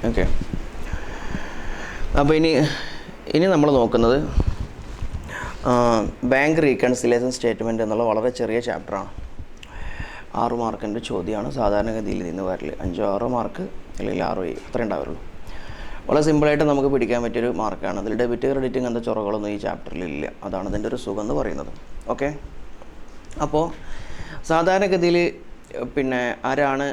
Okay, അപ്പോൾ ഇനി നമ്മൾ നോക്കുന്നത് ബാങ്ക് റീകൺസിലേഷൻ സ്റ്റേറ്റ്മെൻറ്റ് എന്നുള്ള വളരെ ചെറിയ ചാപ്റ്ററാണ്. 6 മാർക്കിൻ്റെ ചോദ്യമാണ് സാധാരണഗതിയിൽ നിന്ന് വരൽ. 5-6 മാർക്ക് അല്ലെങ്കിൽ 6-7 അത്രേ ഉണ്ടാവുള്ളൂ. വളരെ സിമ്പിളായിട്ട് നമുക്ക് പിടിക്കാൻ പറ്റിയൊരു മാർക്കാണ്. അതിൽ ഡെബിറ്റ് ക്രെഡിറ്റ് അങ്ങനത്തെ ചൊറകളൊന്നും ഈ ചാപ്റ്ററിൽ ഇല്ല. അതാണ് ഇതിൻ്റെ ഒരു സുഖം എന്ന് പറയുന്നത്. ഓക്കെ, അപ്പോൾ സാധാരണഗതിയിൽ പിന്നെ ആരാണ്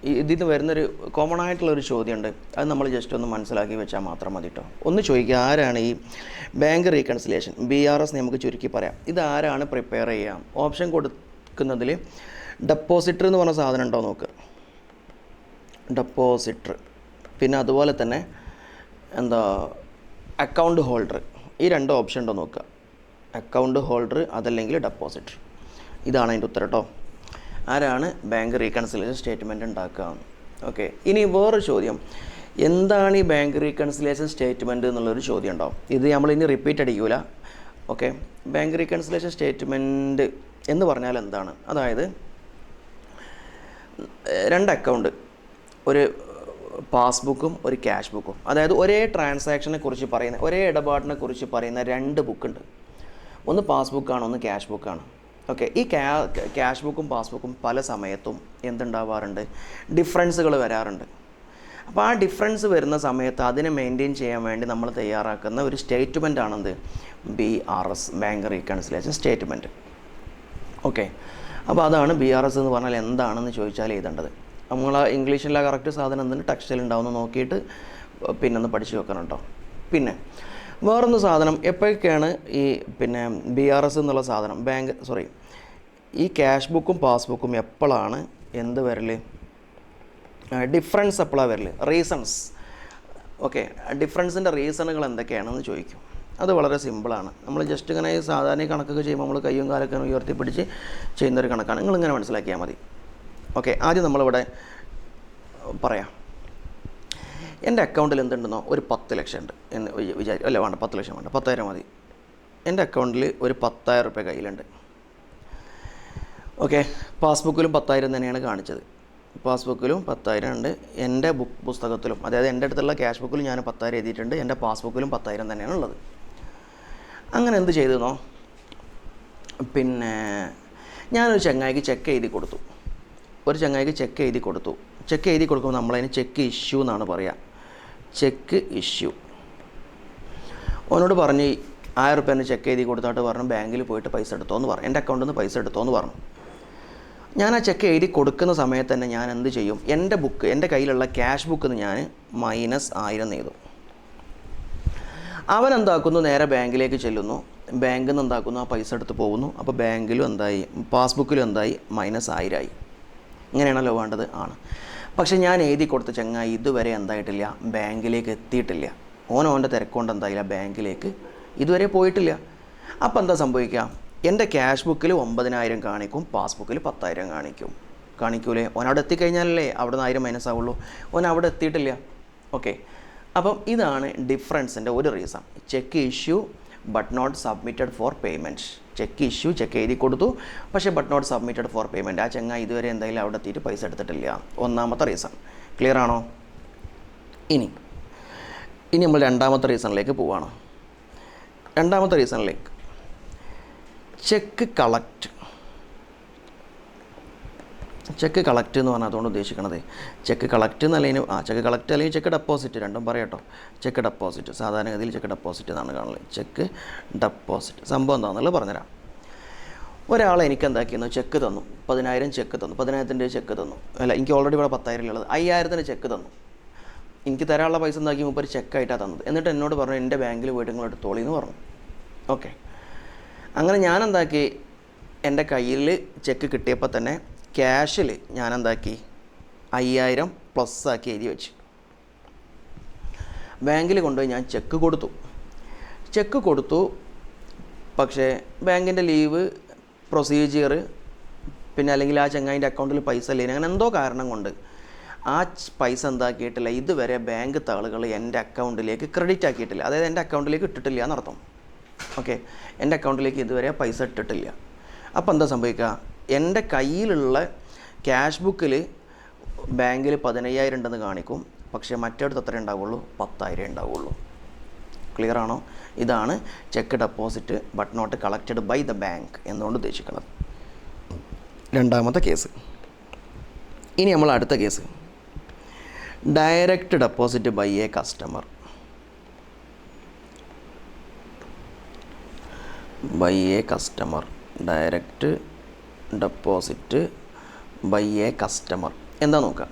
ഇതിൽ നിന്ന് വരുന്നൊരു കോമൺ ആയിട്ടുള്ളൊരു ചോദ്യമുണ്ട്. അത് നമ്മൾ ജസ്റ്റ് ഒന്ന് മനസ്സിലാക്കി വെച്ചാൽ മാത്രം മതി കേട്ടോ. ഒന്ന് ചോദിക്കുക, ആരാണ് ഈ ബാങ്ക് റീകൺസിലേഷൻ BRS നമുക്ക് ചുരുക്കി പറയാം, ഇത് ആരാണ് പ്രിപ്പയർ ചെയ്യാം? ഓപ്ഷൻ കൊടുക്കുന്നതിൽ ഡെപ്പോസിറ്റർ എന്ന് പറഞ്ഞ സാധനം ഉണ്ടോ നോക്കുക. ഡെപ്പോസിറ്റർ, പിന്നെ അതുപോലെ തന്നെ അക്കൗണ്ട് ഹോൾഡർ, ഈ 2 ഓപ്ഷൻ ഉണ്ടോ നോക്കുക. അക്കൗണ്ട് ഹോൾഡർ അതല്ലെങ്കിൽ ഡെപ്പോസിറ്റർ. ഇതാണ് അതിൻ്റെ ഉത്തരം കേട്ടോ. ആരാണ് ബാങ്ക് റീകൺസിലേഷൻ സ്റ്റേറ്റ്മെൻറ്റ് ഉണ്ടാക്കുക? ഓക്കെ, ഇനി വേറൊരു ചോദ്യം, എന്താണ് ഈ ബാങ്ക് റീകൺസിലേഷൻ സ്റ്റേറ്റ്മെൻറ്റ് എന്നുള്ളൊരു ചോദ്യം ഉണ്ടാവും. ഇത് നമ്മളിനി റിപ്പീറ്റ് അടിക്കൂല. ഓക്കെ, ബാങ്ക് റീകൺസിലേഷൻ സ്റ്റേറ്റ്മെൻറ്റ് എന്ന് പറഞ്ഞാൽ എന്താണ്? അതായത് 2 അക്കൗണ്ട്, ഒരു പാസ്ബുക്കും ഒരു ക്യാഷ് ബുക്കും, അതായത് ഒരേ ട്രാൻസാക്ഷനെ കുറിച്ച് പറയുന്ന, ഒരേ ഇടപാടിനെ കുറിച്ച് പറയുന്ന 2 ബുക്കുണ്ട്. ഒന്ന് പാസ്ബുക്കാണ്, ഒന്ന് ക്യാഷ് ബുക്കാണ്. ഓക്കെ, ഈ ക്യാഷ് ബുക്കും പാസ്ബുക്കും പല സമയത്തും എന്തുണ്ടാവാറുണ്ട്? ഡിഫറൻസുകൾ വരാറുണ്ട്. അപ്പോൾ ആ ഡിഫറൻസ് വരുന്ന സമയത്ത് അതിനെ മെയിൻറ്റെയിൻ ചെയ്യാൻ വേണ്ടി നമ്മൾ തയ്യാറാക്കുന്ന ഒരു സ്റ്റേറ്റ്മെൻ്റ് ആണെന്ത്? BRS, bank reconciliation statement. Okay, അപ്പോൾ അതാണ് BRS എന്ന് പറഞ്ഞാൽ എന്താണെന്ന് ചോദിച്ചാൽ എഴുതേണ്ടത്. നമ്മൾ ഇംഗ്ലീഷിലെ കറക്റ്റ് സാധനം എന്തിന് ടെക്സ്റ്റിൽ ഉണ്ടാവുമെന്ന് നോക്കിയിട്ട് പിന്നെ ഒന്ന് പഠിച്ചു വെക്കണം കേട്ടോ. പിന്നെ വേറൊന്ന് സാധനം, എപ്പോഴൊക്കെയാണ് ഈ BRS എന്നുള്ള സാധനം ഈ ക്യാഷ് ബുക്കും പാസ്ബുക്കും എപ്പോഴാണ് എന്ത് വരൽ? ഡിഫറൻസ് എപ്പോഴാണ് വരൽ? റീസൺസ്. ഓക്കെ, ഡിഫറൻസിൻ്റെ റീസണുകൾ എന്തൊക്കെയാണെന്ന് ചോദിക്കും. അത് വളരെ സിമ്പിളാണ്. നമ്മൾ ജസ്റ്റ് ഇങ്ങനെ സാധാരണ കണക്കൊക്കെ ചെയ്യുമ്പോൾ നമ്മൾ കയ്യും കാലൊക്കെ ഉയർത്തിപ്പിടിച്ച് ചെയ്യുന്നൊരു കണക്കാണ്. നിങ്ങളിങ്ങനെ മനസ്സിലാക്കിയാൽ മതി. ഓക്കെ, ആദ്യം നമ്മളിവിടെ പറയാം, എൻ്റെ അക്കൗണ്ടിൽ എന്തുണ്ടെന്നോ ഒരു 10 ലക്ഷം ഉണ്ട് എന്ന് അല്ല, വേണ്ട 10 ലക്ഷം വേണ്ട, 10,000 മതി. എൻ്റെ അക്കൗണ്ടിൽ ഒരു 10,000 റുപ്യ കയ്യിലുണ്ട്. ഓക്കെ, പാസ്ബുക്കിലും 10,000 തന്നെയാണ് കാണിച്ചത്. പാസ്ബുക്കിലും 10,000 ഉണ്ട്. എൻ്റെ പുസ്തകത്തിലും, അതായത് എൻ്റെ അടുത്തുള്ള ക്യാഷ് ബുക്കിലും ഞാൻ 10,000 എഴുതിയിട്ടുണ്ട്. എൻ്റെ പാസ്ബുക്കിലും 10,000 തന്നെയാണ് ഉള്ളത്. അങ്ങനെ എന്ത് ചെയ്തെന്നോ, പിന്നെ ഞാനൊരു ചങ്ങായിക്ക് ചെക്ക് എഴുതി കൊടുത്തു. ചെക്ക് എഴുതി കൊടുക്കുമ്പോൾ നമ്മളതിന് ചെക്ക് ഇഷ്യൂ എന്നാണ് പറയുക. Cheque issue. ഓനോട് പറഞ്ഞ് 1000 റുപ്യേൻ്റെ ചെക്ക് എഴുതി കൊടുത്തിട്ട് പറഞ്ഞു ബാങ്കിൽ പോയിട്ട് പൈസ എടുത്തോന്ന് പറഞ്ഞു, എൻ്റെ അക്കൗണ്ടിൽ നിന്ന് പൈസ എടുത്തോന്ന് പറഞ്ഞു. ഞാൻ ആ ചെക്ക് എഴുതി കൊടുക്കുന്ന സമയത്ത് തന്നെ ഞാൻ എന്ത് ചെയ്യും? എൻ്റെ കയ്യിലുള്ള ക്യാഷ് ബുക്കിൽ നിന്ന് ഞാൻ -1000 എഴുതും. അവൻ എന്താക്കുന്നു? നേരെ ബാങ്കിലേക്ക് ചെല്ലുന്നു. ബാങ്കിൽ നിന്ന് എന്താക്കുന്നു? ആ പൈസ എടുത്ത് പോകുന്നു. അപ്പോൾ ബാങ്കിലും എന്തായി? പാസ്ബുക്കിലും എന്തായി? -1000 ആയി. ഇങ്ങനെയാണല്ലോ വേണ്ടത്? ആണ്. പക്ഷേ ഞാൻ എഴുതി കൊടുത്ത ചങ്ങായി ഇതുവരെ എന്തായിട്ടില്ല? ബാങ്കിലേക്ക് എത്തിയിട്ടില്ല. ഓൻ്റെ തിരക്കൊണ്ട് എന്തായില്ല? ബാങ്കിലേക്ക് ഇതുവരെ പോയിട്ടില്ല. അപ്പോൾ എന്താ സംഭവിക്കുക? എൻ്റെ ക്യാഷ് ബുക്കിൽ 9,000 കാണിക്കും, പാസ്ബുക്കിൽ 10,000 കാണിക്കൂലേ? അവിടെ എത്തിക്കഴിഞ്ഞാലല്ലേ അവിടെ നിന്ന് 1000 മൈനസ് ആവുള്ളൂ. അവിടെ എത്തിയിട്ടില്ല. ഓക്കെ, അപ്പം ഇതാണ് ഡിഫറൻസിൻ്റെ ഒരു reason. Cheque issue but not submitted for payment. Cheque issue, cheque എഴുതി കൊടുത്തു, പക്ഷേ but not submitted for payment. ആ ചങ്ങായി ഇതുവരെ എന്തായാലും അവിടെ എത്തിയിട്ട് പൈസ എടുത്തിട്ടില്ല. ഒന്നാമത്തെ റീസൺ. ക്ലിയർ ആണോ? ഇനി നമ്മൾ 2ാമത്തെ റീസണിലേക്ക് പോവുകയാണ്. 2ാമത്തെ റീസണിലേക്ക് ചെക്ക് കളക്റ്റ് എന്ന് പറഞ്ഞാൽ അതുകൊണ്ട് ഉദ്ദേശിക്കണത് ചെക്ക് കളക്റ്റ് എന്നല്ലെങ്കിൽ ചെക്ക് കളക്റ്റ് അല്ലെങ്കിൽ ചെക്ക് ഡെപ്പോസിറ്റ്, രണ്ടും പറയാട്ടോ. ചെക്ക് ഡെപ്പോസിറ്റ്, സാധാരണഗതിയിൽ ചെക്ക് ഡെപ്പോസിറ്റ് എന്നാണ് കാണുന്നത്. ചെക്ക് ഡെപ്പോസിറ്റ് സംഭവം എന്താണെന്നുള്ളത് പറഞ്ഞുതരാം. ഒരാൾ എനിക്ക് എന്താക്കിയെന്നു? ചെക്ക് തന്നു. 10,000 ചെക്ക് തന്നു. 10,000ൻ്റെ ചെക്ക് തന്നു. അല്ല, എനിക്ക് ഓൾറെഡി ഇവിടെ 10,000 ഉള്ളത്. 5,000ന് ചെക്ക് തന്നു. എനിക്ക് തരാനുള്ള പൈസ എന്താക്കി? മുമ്പ് ചെക്കായിട്ടാണ് തന്നത്. എന്നിട്ട് എന്നോട് പറഞ്ഞു എൻ്റെ ബാങ്കിൽ പോയിട്ട് നിങ്ങൾ എടുത്തോളി എന്ന് പറഞ്ഞു. ഓക്കെ, അങ്ങനെ ഞാൻ എന്താക്കി? എൻ്റെ കയ്യിൽ ചെക്ക് കിട്ടിയപ്പോൾ തന്നെ ക്യാഷിൽ ഞാൻ എന്താക്കി? 5,000 പ്ലസ് ആക്കി എഴുതി വെച്ച് ബാങ്കിൽ കൊണ്ടുപോയി ഞാൻ ചെക്ക് കൊടുത്തു. പക്ഷേ ബാങ്കിൻ്റെ ലീവ് പ്രൊസീജിയർ, പിന്നെ അല്ലെങ്കിൽ ആ ചങ്ങായിൻ്റെ അക്കൗണ്ടിൽ പൈസ ഇല്ല, അങ്ങനെ എന്തോ കാരണം കൊണ്ട് ആ പൈസ എന്താക്കിയിട്ടില്ല. ഇതുവരെ ബാങ്ക് ആളുകൾ എൻ്റെ അക്കൗണ്ടിലേക്ക് ക്രെഡിറ്റ് ആക്കിയിട്ടില്ല. അതായത് എൻ്റെ അക്കൗണ്ടിലേക്ക് ഇട്ടിട്ടില്ല എന്നർത്ഥം. ഓക്കെ, എൻ്റെ അക്കൗണ്ടിലേക്ക് ഇതുവരെ പൈസ ഇട്ടിട്ടില്ല. അപ്പോൾ എന്താ സംഭവിക്കുക? എൻ്റെ കയ്യിലുള്ള ക്യാഷ് ബുക്കിൽ ബാങ്കിൽ 15,000 ഉണ്ടെന്ന് കാണിക്കും. പക്ഷേ മറ്റേടത്ത് എത്ര ഉണ്ടാവുള്ളൂ? 10,000 ഉണ്ടാവുള്ളൂ. ക്ലിയർ ആണോ? ഇതാണ് cheque deposit but not collected by the bank എന്നുകൊണ്ട് ഉദ്ദേശിക്കുന്നത്. രണ്ടാമത്തെ കേസ്. ഇനി നമ്മൾ അടുത്ത case, direct deposit by a customer. Direct deposit by a customer എന്താ നോക്കാം.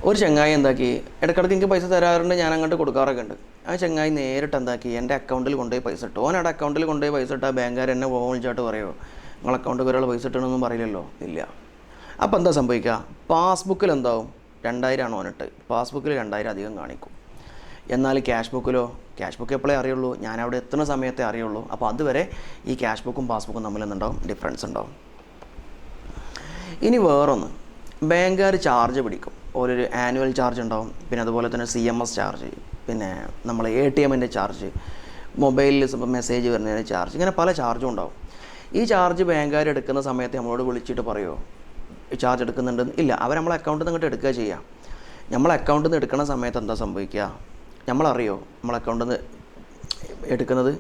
ഒരു ചങ്ങായി എന്താക്കി, ഇടയ്ക്കിടയ്ക്ക് എനിക്ക് പൈസ തരാറുണ്ട്, ഞാൻ അങ്ങോട്ട് കൊടുക്കാറൊക്കെ ഉണ്ട്. ആ ചങ്ങായി നേരിട്ട് എന്താക്കി, എൻ്റെ അക്കൗണ്ടിൽ കൊണ്ടുപോയി പൈസ ഇട്ടു. ഓനവിടെ അക്കൗണ്ടിൽ കൊണ്ടുപോയി പൈസ ഇട്ടാൽ ബാങ്കുകാർ എന്നെ ഫോൺ വിളിച്ചായിട്ട് പറയുമോ നിങ്ങൾ അക്കൗണ്ടിൽ ഒരാൾ പൈസ ഇട്ടണമെന്നും പറയില്ലല്ലോ? ഇല്ല. അപ്പോൾ എന്താ സംഭവിക്കുക? പാസ്ബുക്കിൽ എന്താവും? 2,000 ആണ് ഓനിട്ട്, പാസ്ബുക്കിൽ 2,000 അധികം കാണിക്കും. എന്നാൽ ക്യാഷ് ബുക്ക് എപ്പോഴേ അറിയുള്ളൂ, ഞാൻ അവിടെ എത്തുന്ന സമയത്തേ അറിയുള്ളൂ. അപ്പോൾ അതുവരെ ഈ ക്യാഷ് ബുക്കും പാസ്ബുക്കും തമ്മിൽ എന്തുണ്ടാവും? ഡിഫറൻസ് ഉണ്ടാവും. ഇനി വേറൊന്ന്, ബാങ്കുകാർ ചാർജ് പിടിക്കും. ഓരൊരു ആനുവൽ ചാർജ് ഉണ്ടാവും, പിന്നെ അതുപോലെ തന്നെ CMS ചാർജ്, പിന്നെ നമ്മൾ ATMൻ്റെ ചാർജ്, മൊബൈലിൽ മെസ്സേജ് വരുന്നതിന് ചാർജ്, ഇങ്ങനെ പല ചാർജും ഉണ്ടാവും. ഈ ചാർജ് ബാങ്കുകാർ എടുക്കുന്ന സമയത്ത് നമ്മളോട് വിളിച്ചിട്ട് പറയുമോ ചാർജ് എടുക്കുന്നുണ്ടെന്ന്? ഇല്ല. അവർ നമ്മളെ അക്കൗണ്ടിൽ നിന്ന് ഇങ്ങോട്ട് എടുക്കുക ചെയ്യുക. നമ്മളെ അക്കൗണ്ടിൽ നിന്ന് എടുക്കുന്ന സമയത്ത് എന്താ സംഭവിക്കുക? നമ്മളറിയോ നമ്മളെ അക്കൗണ്ടിൽ നിന്ന് എടുക്കുന്നത്?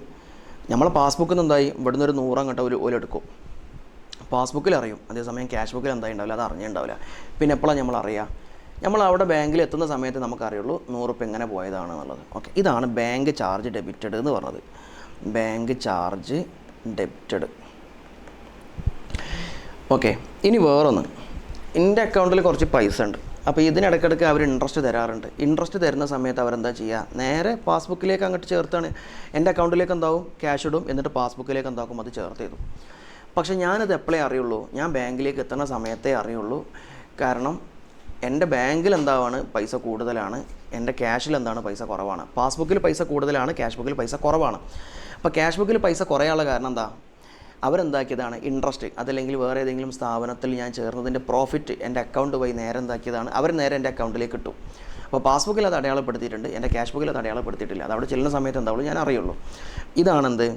നമ്മളെ പാസ്ബുക്കിൽ നിന്ന് എന്തായി, ഇവിടുന്ന് ഒരു 100 അങ്ങോട്ട് ഓലെടുക്കും, പാസ്ബുക്കിൽ അറിയും. അതേസമയം ക്യാഷ് ബുക്കിൽ എന്തായി ഉണ്ടാവില്ല, അത് അറിഞ്ഞിട്ടുണ്ടാവില്ല. പിന്നെ എപ്പോഴാണ് നമ്മൾ അറിയുക? നമ്മൾ അവിടെ ബാങ്കിൽ എത്തുന്ന സമയത്ത് നമുക്കറിയുള്ളൂ 100 രൂപ എങ്ങനെ പോയതാണ് എന്നുള്ളത്. ഓക്കെ, ഇതാണ് ബാങ്ക് ചാർജ് ഡെബിറ്റഡ് എന്ന് പറഞ്ഞത്. Bank charge debited. ഓക്കെ, ഇനി വേറൊന്ന്, എൻ്റെ അക്കൗണ്ടിൽ കുറച്ച് പൈസ ഉണ്ട്. അപ്പോൾ ഇതിനിടയ്ക്കിടയ്ക്ക് അവർ ഇൻട്രസ്റ്റ് തരാറുണ്ട്. ഇൻട്രസ്റ്റ് തരുന്ന സമയത്ത് അവരെന്താ ചെയ്യുക? നേരെ പാസ്ബുക്കിലേക്ക് അങ്ങോട്ട് ചേർത്താണ്. എൻ്റെ അക്കൗണ്ടിലേക്ക് എന്താവും? ക്യാഷ് ഇടും, എന്നിട്ട് പാസ്ബുക്കിലേക്ക് എന്താക്കും? അത് ചേർത്ത് ചെയ്തു. പക്ഷേ ഞാനത് എപ്പോഴേ അറിയുള്ളൂ? ഞാൻ ബാങ്കിലേക്ക് എത്തുന്ന സമയത്തേ അറിയുള്ളൂ. കാരണം എൻ്റെ ബാങ്കിൽ എന്താണ് പൈസ കൂടുതലാണ്, എൻ്റെ ക്യാഷിൽ എന്താണ് പൈസ കുറവാണ്. പാസ്ബുക്കിൽ പൈസ കൂടുതലാണ്, ക്യാഷ് ബുക്കിൽ പൈസ കുറവാണ്. അപ്പോൾ ക്യാഷ് ബുക്കിൽ പൈസ കുറയാനുള്ള കാരണം എന്താ? അവരെന്താക്കിയതാണ്? ഇൻട്രസ്റ്റ്, അതല്ലെങ്കിൽ വേറെ ഏതെങ്കിലും സ്ഥാപനത്തിൽ ഞാൻ ചേർന്നതിൻ്റെ പ്രോഫിറ്റ് എൻ്റെ അക്കൗണ്ട് വഴി നേരെ എന്താക്കിയതാണ്, അവർ നേരെ എൻ്റെ അക്കൗണ്ടിലേക്ക് ഇട്ടു. അപ്പോൾ പാസ്ബുക്കിൽ അത് അടയാളപ്പെടുത്തിയിട്ടുണ്ട്, എൻ്റെ ക്യാഷ് ബുക്കിൽ അത് അടയാളപ്പെടുത്തിയിട്ടില്ല. അത് അവിടെ ചെല്ലുന്ന സമയത്ത് എന്താവുള്ളൂ ഞാൻ അറിയുള്ളൂ. ഇതാണെന്ത്?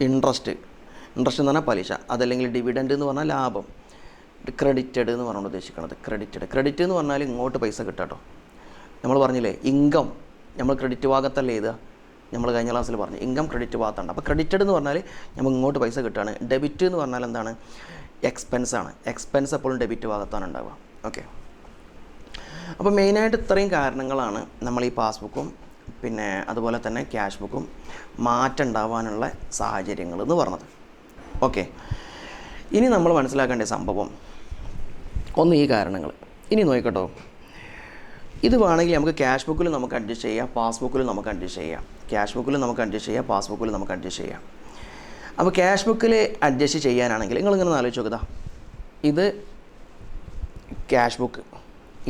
ഇൻട്രസ്റ്റ് എന്ന് പറഞ്ഞാൽ പലിശ, അതല്ലെങ്കിൽ ഡിവിഡൻഡ് എന്ന് പറഞ്ഞാൽ ലാഭം. ക്രെഡിറ്റഡ് എന്ന് പറഞ്ഞുകൊണ്ട് ഉദ്ദേശിക്കുന്നത് ക്രെഡിറ്റ് എന്ന് പറഞ്ഞാൽ ഇങ്ങോട്ട് പൈസ കിട്ടാട്ടോ. നമ്മൾ പറഞ്ഞില്ലേ ഇൻകം, നമ്മൾ ക്രെഡിറ്റ് ഭാഗത്തല്ലേ എഴുതുക. നമ്മൾ കഴിഞ്ഞ ക്ലാസ്സിൽ പറഞ്ഞു ഇൻകം ക്രെഡിറ്റ് ഭാഗത്താണ്. അപ്പോൾ ക്രെഡിറ്റഡ് എന്ന് പറഞ്ഞാൽ നമ്മൾ ഇങ്ങോട്ട് പൈസ കിട്ടുകയാണ്. ഡെബിറ്റ് എന്ന് പറഞ്ഞാൽ എന്താണ്? എക്സ്പെൻസാണ്. എക്സ്പെൻസ് എപ്പോഴും ഡെബിറ്റ് ഭാഗത്താണ് ഉണ്ടാവുക. ഓക്കെ, അപ്പോൾ മെയിനായിട്ട് ഇത്രയും കാരണങ്ങളാണ് നമ്മൾ ഈ പാസ്ബുക്കും പിന്നെ അതുപോലെ തന്നെ ക്യാഷ് ബുക്കും മാറ്റം ഉണ്ടാവാനുള്ള സാഹചര്യങ്ങൾ എന്ന് പറഞ്ഞത്. ഓക്കെ, ഇനി നമ്മൾ മനസ്സിലാക്കേണ്ട സംഭവം ഒന്ന് ഈ കാരണങ്ങൾ. ഇനി നോക്കട്ടോ, ഇത് വേണമെങ്കിൽ നമുക്ക് ക്യാഷ് ബുക്കിൽ നമുക്ക് അഡ്ജസ്റ്റ് ചെയ്യാം, പാസ്ബുക്കിൽ നമുക്ക് അഡ്ജസ്റ്റ് ചെയ്യാം. ക്യാഷ് ബുക്കിൽ നമുക്ക് അഡ്ജസ്റ്റ് ചെയ്യാം, പാസ്ബുക്കിൽ നമുക്ക് അഡ്ജസ്റ്റ് ചെയ്യാം. അപ്പോൾ ക്യാഷ് ബുക്കിൽ അഡ്ജസ്റ്റ് ചെയ്യാനാണെങ്കിൽ നിങ്ങളിങ്ങനെ ആലോചിച്ച് നോക്കുക. ഇത് ക്യാഷ് ബുക്ക്,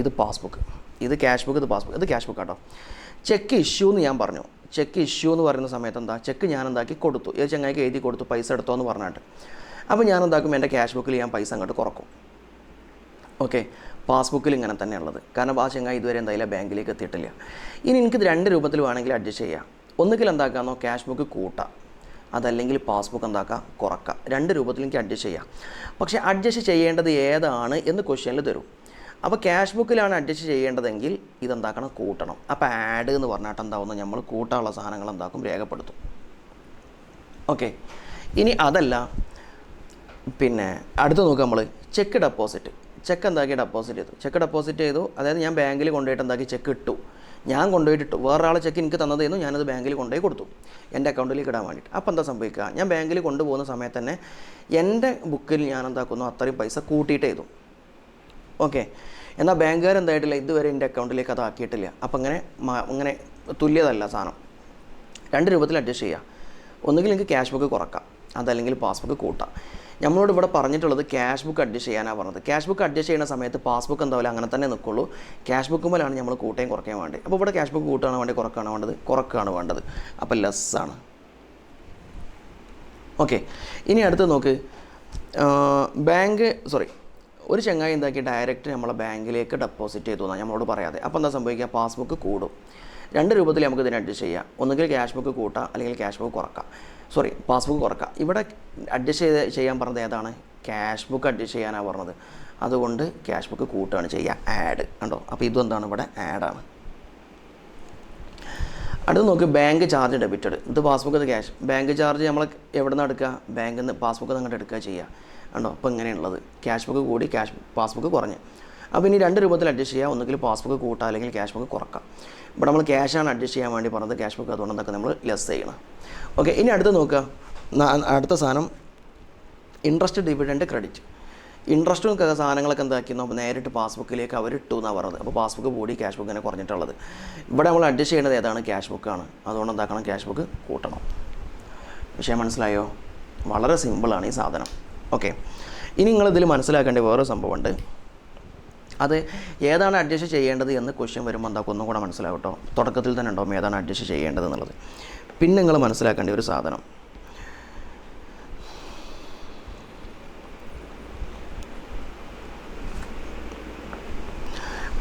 ഇത് പാസ്ബുക്ക്, ഇത് ക്യാഷ് ബുക്ക്, ഇത് പാസ്ബുക്ക്, ഇത് ക്യാഷ് ബുക്ക് കേട്ടോ. ചെക്ക് ഇഷ്യൂ എന്ന് ഞാൻ പറഞ്ഞു. ചെക്ക് ഇഷ്യൂ എന്ന് പറയുന്ന സമയത്ത് എന്താ? ചെക്ക് ഞാൻ എന്താക്കി കൊടുത്തു, ഏത് ചങ്ങായിക്ക് എഴുതി കൊടുത്തു, പൈസ എടുത്തോ എന്ന് പറഞ്ഞിട്ട്. അപ്പോൾ ഞാൻ എന്താക്കും? എൻ്റെ ക്യാഷ് ബുക്കിൽ ഞാൻ പൈസ അങ്ങോട്ട് കുറക്കും. ഓക്കെ, പാസ്ബുക്കിൽ ഇങ്ങനെ തന്നെയുള്ളത്. കാരണം ആ ചങ്ങായി ഇതുവരെ എന്തായാലും ബാങ്കിലേക്ക് എത്തിയിട്ടില്ല. ഇനി എനിക്കിത് 2 രൂപത്തിൽ വേണമെങ്കിൽ അഡ്ജസ്റ്റ് ചെയ്യാം. ഒന്നുകിൽ എന്താക്കാമെന്നോ ക്യാഷ് ബുക്ക് കൂട്ടാം, അതല്ലെങ്കിൽ പാസ്ബുക്ക് എന്താക്കാം? കുറക്കാം. 2 രൂപത്തിൽ എനിക്ക് അഡ്ജസ്റ്റ് ചെയ്യാം. പക്ഷേ അഡ്ജസ്റ്റ് ചെയ്യേണ്ടത് ഏതാണ് എന്ന് ക്വസ്റ്റ്യനിൽ തരും. അപ്പോൾ ക്യാഷ് ബുക്കിലാണ് അഡ്ജസ്റ്റ് ചെയ്യേണ്ടതെങ്കിൽ ഇതെന്താക്കണം? കൂട്ടണം. അപ്പോൾ ആഡ് എന്ന് പറഞ്ഞിട്ട് എന്താവുന്നു? നമ്മൾ കൂട്ടാനുള്ള സാധനങ്ങൾ എന്താക്കും? രേഖപ്പെടുത്തും. ഓക്കെ, ഇനി അതല്ല, പിന്നെ അടുത്ത് നോക്കുക നമ്മൾ ചെക്ക് ഡെപ്പോസിറ്റ്. ചെക്ക് എന്താക്കി? ഡെപ്പോസിറ്റ് ചെയ്തു. ചെക്ക് ഡെപ്പോസിറ്റ് ചെയ്തു, അതായത് ഞാൻ ബാങ്കിൽ കൊണ്ടുപോയിട്ട് എന്താക്കി? ചെക്ക് ഇട്ടു. ഞാൻ കൊണ്ടുപോയിട്ടിട്ടു, വേറൊരാളെ ചെക്ക് എനിക്ക് തന്നതായിരുന്നു, ഞാനത് ബാങ്കിൽ കൊണ്ടുപോയി കൊടുത്തു എൻ്റെ അക്കൗണ്ടിലേക്ക് ഇടാൻ വേണ്ടിയിട്ട്. അപ്പോൾ എന്താ സംഭവിക്കുക? ഞാൻ ബാങ്കിൽ കൊണ്ടുപോകുന്ന സമയത്ത് തന്നെ എൻ്റെ ബുക്കിൽ ഞാൻ എന്താക്കുന്നു? അത്രയും പൈസ കൂട്ടിയിട്ട് ചെയ്തു. ഓക്കെ, എന്നാൽ ബാങ്കുകാർ എന്തായിട്ടില്ല, ഇതുവരെ എൻ്റെ അക്കൗണ്ടിലേക്ക് അത് ആക്കിയിട്ടില്ല. അപ്പോൾ അങ്ങനെ തുല്യതല്ല സാധനം. 2 രൂപത്തിൽ അഡ്ജസ്റ്റ് ചെയ്യുക. ഒന്നുകിൽ എനിക്ക് ക്യാഷ് ബുക്ക് കുറക്കാം, അതല്ലെങ്കിൽ പാസ്ബുക്ക് കൂട്ടാം. നമ്മളോട് ഇവിടെ പറഞ്ഞിട്ടുള്ളത് ക്യാഷ് ബുക്ക് അഡ്ജസ്റ്റ് ചെയ്യാനാണ് പറഞ്ഞത്. ക്യാഷ് ബുക്ക് അഡ്ജസ്റ്റ് ചെയ്യുന്ന സമയത്ത് പാസ്ബുക്ക് എന്തായാലും അങ്ങനെ തന്നെ നിൽക്കുള്ളൂ. ക്യാഷ് ബുക്കുമ്പോഴാണ് നമ്മൾ കൂട്ടുകയും കുറയ്ക്കാൻ വേണ്ടി. അപ്പോൾ ഇവിടെ ക്യാഷ് ബുക്ക് കൂട്ടുകയാണ് വേണ്ടി, കുറക്കുകയാണ് വേണ്ടത്, കുറക്കുകയാണ് വേണ്ടത്. അപ്പോൾ ലെസ്സാണ്. ഓക്കെ, ഇനി അടുത്ത് നോക്ക്. ഒരു ചങ്ങായി എന്താക്കി? ഡയറക്റ്റ് നമ്മളെ ബാങ്കിലേക്ക് ഡെപ്പോസിറ്റ് ചെയ്തു എന്നാൽ നമ്മളോട് പറയാതെ. അപ്പോൾ എന്താ സംഭവിക്കുക? പാസ്ബുക്ക് കൂടും. 2 രൂപത്തിൽ നമുക്ക് ഇതിനെ അഡ്ജസ്റ്റ് ചെയ്യാം. ഒന്നുകിൽ ക്യാഷ് ബുക്ക് കൂട്ടാം, അല്ലെങ്കിൽ ക്യാഷ് ബുക്ക് കുറക്കാം. പാസ്ബുക്ക് കുറക്കാം. ഇവിടെ അഡ്ജസ്റ്റ് ചെയ്യാൻ പറഞ്ഞത് ഏതാണ്? ക്യാഷ് ബുക്ക് അഡ്ജസ്റ്റ് ചെയ്യാനാണ് പറഞ്ഞത്. അതുകൊണ്ട് ക്യാഷ് ബുക്ക് കൂട്ടുകയാണ് ചെയ്യുക, ആഡ് കണ്ടോ. അപ്പോൾ ഇതും എന്താണ് ഇവിടെ ആഡാണ്. അടുത്ത് നോക്ക്, ബാങ്ക് ചാർജ് ഡെബിറ്റഡ്. ഇത് പാസ്ബുക്ക്, ഇത് ക്യാഷ്. ബാങ്ക് ചാർജ് നമ്മൾ എവിടെ നിന്ന് എടുക്കുക? ബാങ്കിൽ നിന്ന്, പാസ്ബുക്ക് അങ്ങോട്ട് എടുക്കുക ചെയ്യുക കണ്ടോ. അപ്പോൾ ഇങ്ങനെയുള്ളത് ക്യാഷ് ബുക്ക് കൂടി പാസ്ബുക്ക് കുറഞ്ഞ്. അപ്പോൾ ഇനി രണ്ട് രൂപത്തിൽ അഡ്ജസ്റ്റ് ചെയ്യുക, ഒന്നുകിൽ പാസ്ബുക്ക് കൂട്ടുക അല്ലെങ്കിൽ ക്യാഷ് ബുക്ക് കുറക്കാം. ഇവിടെ നമ്മൾ ക്യാഷാണ് അഡ്ജസ്റ്റ് ചെയ്യാൻ വേണ്ടി പറഞ്ഞത്, ക്യാഷ് ബുക്ക് അതുകൊണ്ട് എന്തൊക്കെ നമ്മൾ ലെസ് ചെയ്യണം. ഓക്കെ, ഇനി അടുത്ത് നോക്കുക, അടുത്ത സാധനം ഇൻട്രസ്റ്റ് ഡിവിഡൻഡ് ക്രെഡിറ്റ്. ഇൻട്രസ്റ്റും സാധനങ്ങളൊക്കെ എന്താക്കിയെന്നോ അപ്പോൾ നേരിട്ട് പാസ്ബുക്കിലേക്ക് അവർ ഇട്ടു എന്നാണ് പറഞ്ഞത്. അപ്പോൾ പാസ്ബുക്ക് കൂടി ക്യാഷ് ബുക്കിനെ കുറഞ്ഞിട്ടുള്ളത്. ഇവിടെ നമ്മൾ അഡ്ജസ്റ്റ് ചെയ്യേണ്ടത് ഏതാണ്? ക്യാഷ് ബുക്കാണ്. അതുകൊണ്ട് എന്താക്കണം? ക്യാഷ് ബുക്ക് കൂട്ടണം. വിഷയം മനസ്സിലായോ? വളരെ സിമ്പിളാണ് ഈ സാധനം. ഓക്കെ, ഇനി നിങ്ങളിതിൽ മനസ്സിലാക്കേണ്ട വേറൊരു സംഭവമുണ്ട്. അത് ഏതാണ് അഡ്ജസ്റ്റ് ചെയ്യേണ്ടത് എന്ന് ക്വസ്റ്റ്യൻ വരുമ്പോൾ എന്താക്കും ഒന്നും കൂടെ മനസ്സിലാവും കേട്ടോ. തുടക്കത്തിൽ തന്നെ ഉണ്ടാവും ഏതാണ് അഡ്ജസ്റ്റ് ചെയ്യേണ്ടത് എന്നുള്ളത്. പിന്നെ നിങ്ങൾ മനസ്സിലാക്കേണ്ട ഒരു സാധനം,